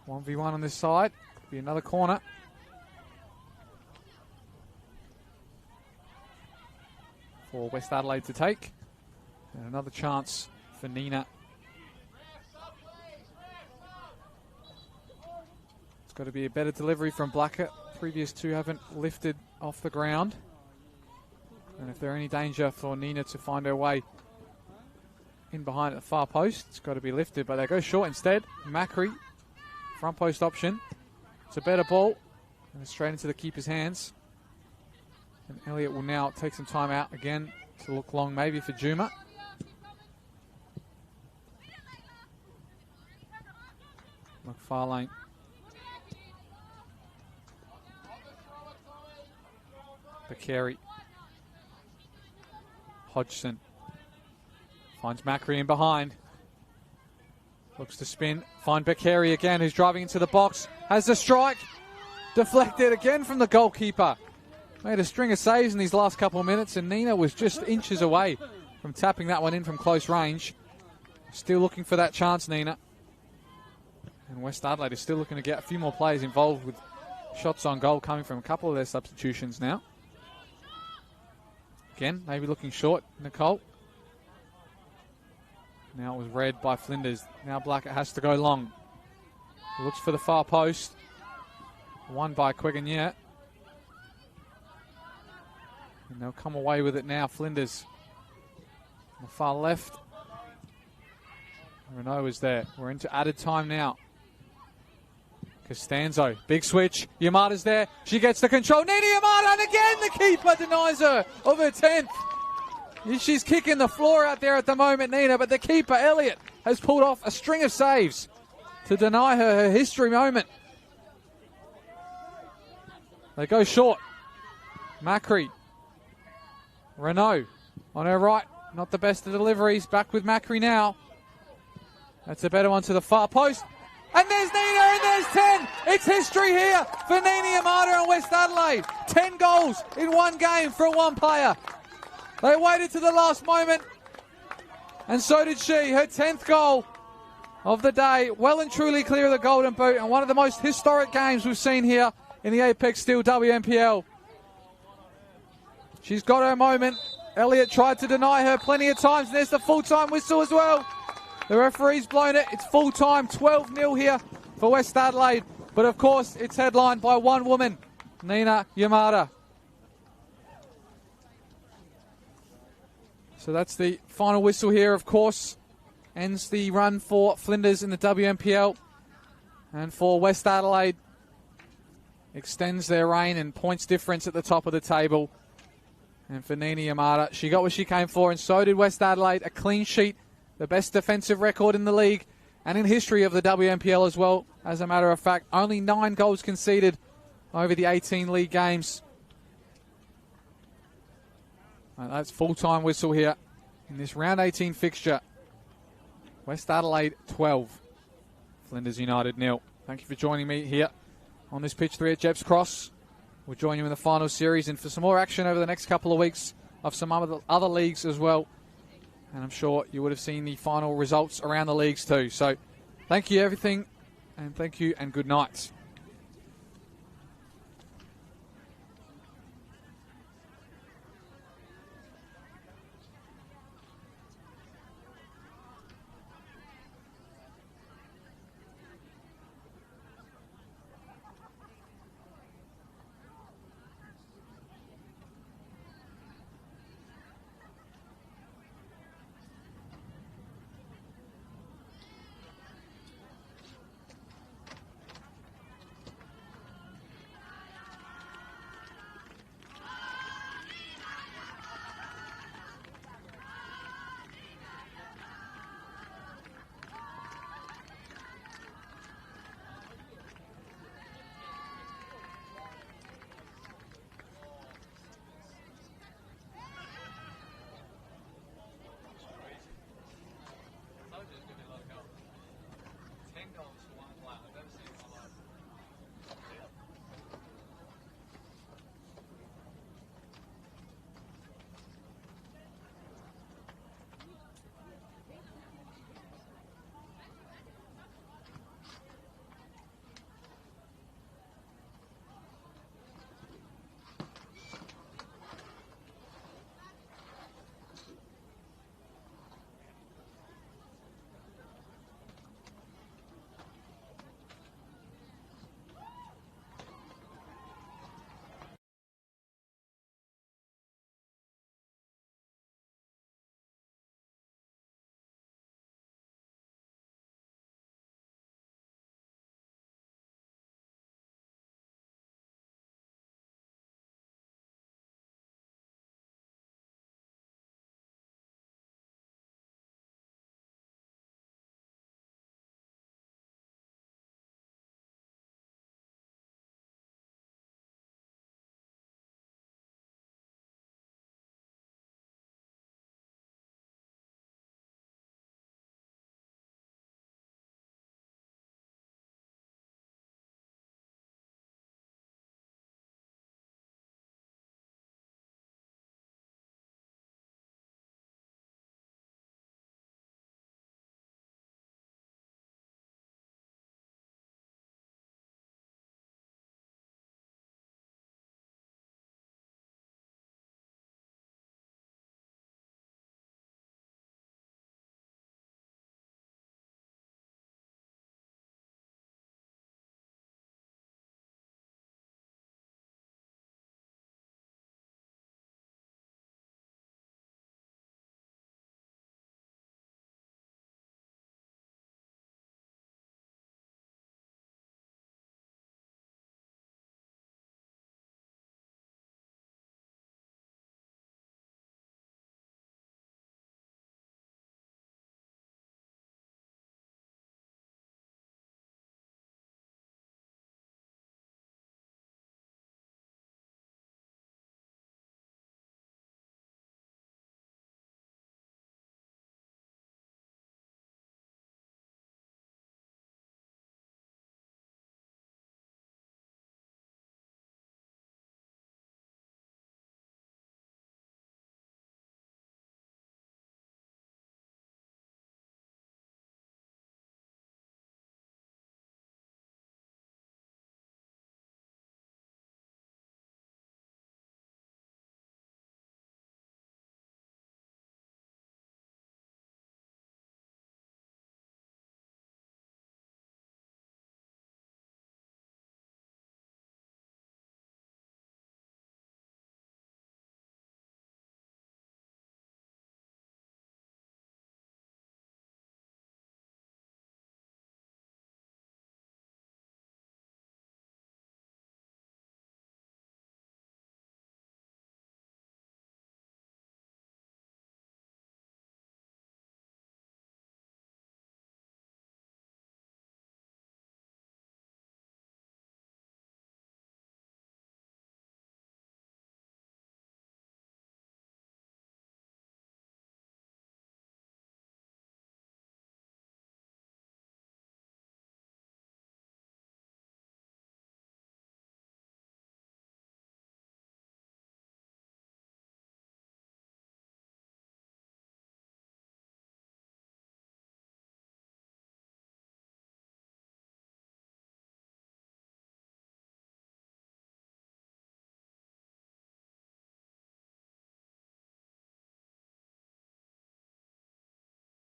1v1 on this side. Could be another corner. For West Adelaide to take. And another chance for Nina. It's got to be a better delivery from Blackett. Previous two haven't lifted off the ground. And if there's any danger for Nina to find her way in behind at the far post, it's got to be lifted, but they go short instead. Macri, front post option. It's a better ball, and it's straight into the keeper's hands. And Elliott will now take some time out again to look long, maybe for Juma. McFarlane. Bakary. Hodgson finds Macri in behind. Looks to spin. Find Bakary again, who's driving into the box. Has the strike. Deflected again from the goalkeeper. Made a string of saves in these last couple of minutes, and Nina was just inches away from tapping that one in from close range. Still looking for that chance, Nina. And West Adelaide is still looking to get a few more players involved with shots on goal coming from a couple of their substitutions now. Again, maybe looking short, Nicole. Now it was read by Flinders. Now Blackett has to go long. He looks for the far post. Won by Quegania. And they'll come away with it now, Flinders. On the far left. Renault is there. We're into added time now. Costanzo, big switch. Yamada's there. She gets the control. Nina Yamada, and again the keeper denies her of her 10th. She's kicking the floor out there at the moment, Nina, but the keeper, Elliott, has pulled off a string of saves to deny her history moment. They go short. Macri. Renault on her right. Not the best of deliveries. Back with Macri now. That's a better one to the far post. And there's Nina, and there's 10. It's history here for Nina Yamada and West Adelaide. 10 goals in one game from one player. They waited to the last moment, and so did she. Her 10th goal of the day, well and truly clear of the golden boot, and one of the most historic games we've seen here in the Apex Steel WNPL. She's got her moment. Elliott tried to deny her plenty of times, and there's the full-time whistle as well. The referee's blown it. It's full-time, 12-0 here for West Adelaide. But, of course, it's headlined by one woman, Nina Yamada. So that's the final whistle here, of course. Ends the run for Flinders in the WNPL. And for West Adelaide, extends their reign and points difference at the top of the table. And for Nina Yamada, she got what she came for, and so did West Adelaide. A clean sheet. The best defensive record in the league and in history of the WNPL as well. As a matter of fact, only 9 goals conceded over the 18 league games. And that's full-time whistle here in this round 18 fixture. West Adelaide 12, Flinders United 0. Thank you for joining me here on this pitch 3 at Jebbs Cross. We'll join you in the final series and for some more action over the next couple of weeks of some other leagues as well. And I'm sure you would have seen the final results around the leagues too. So thank you, everything, and thank you and good night.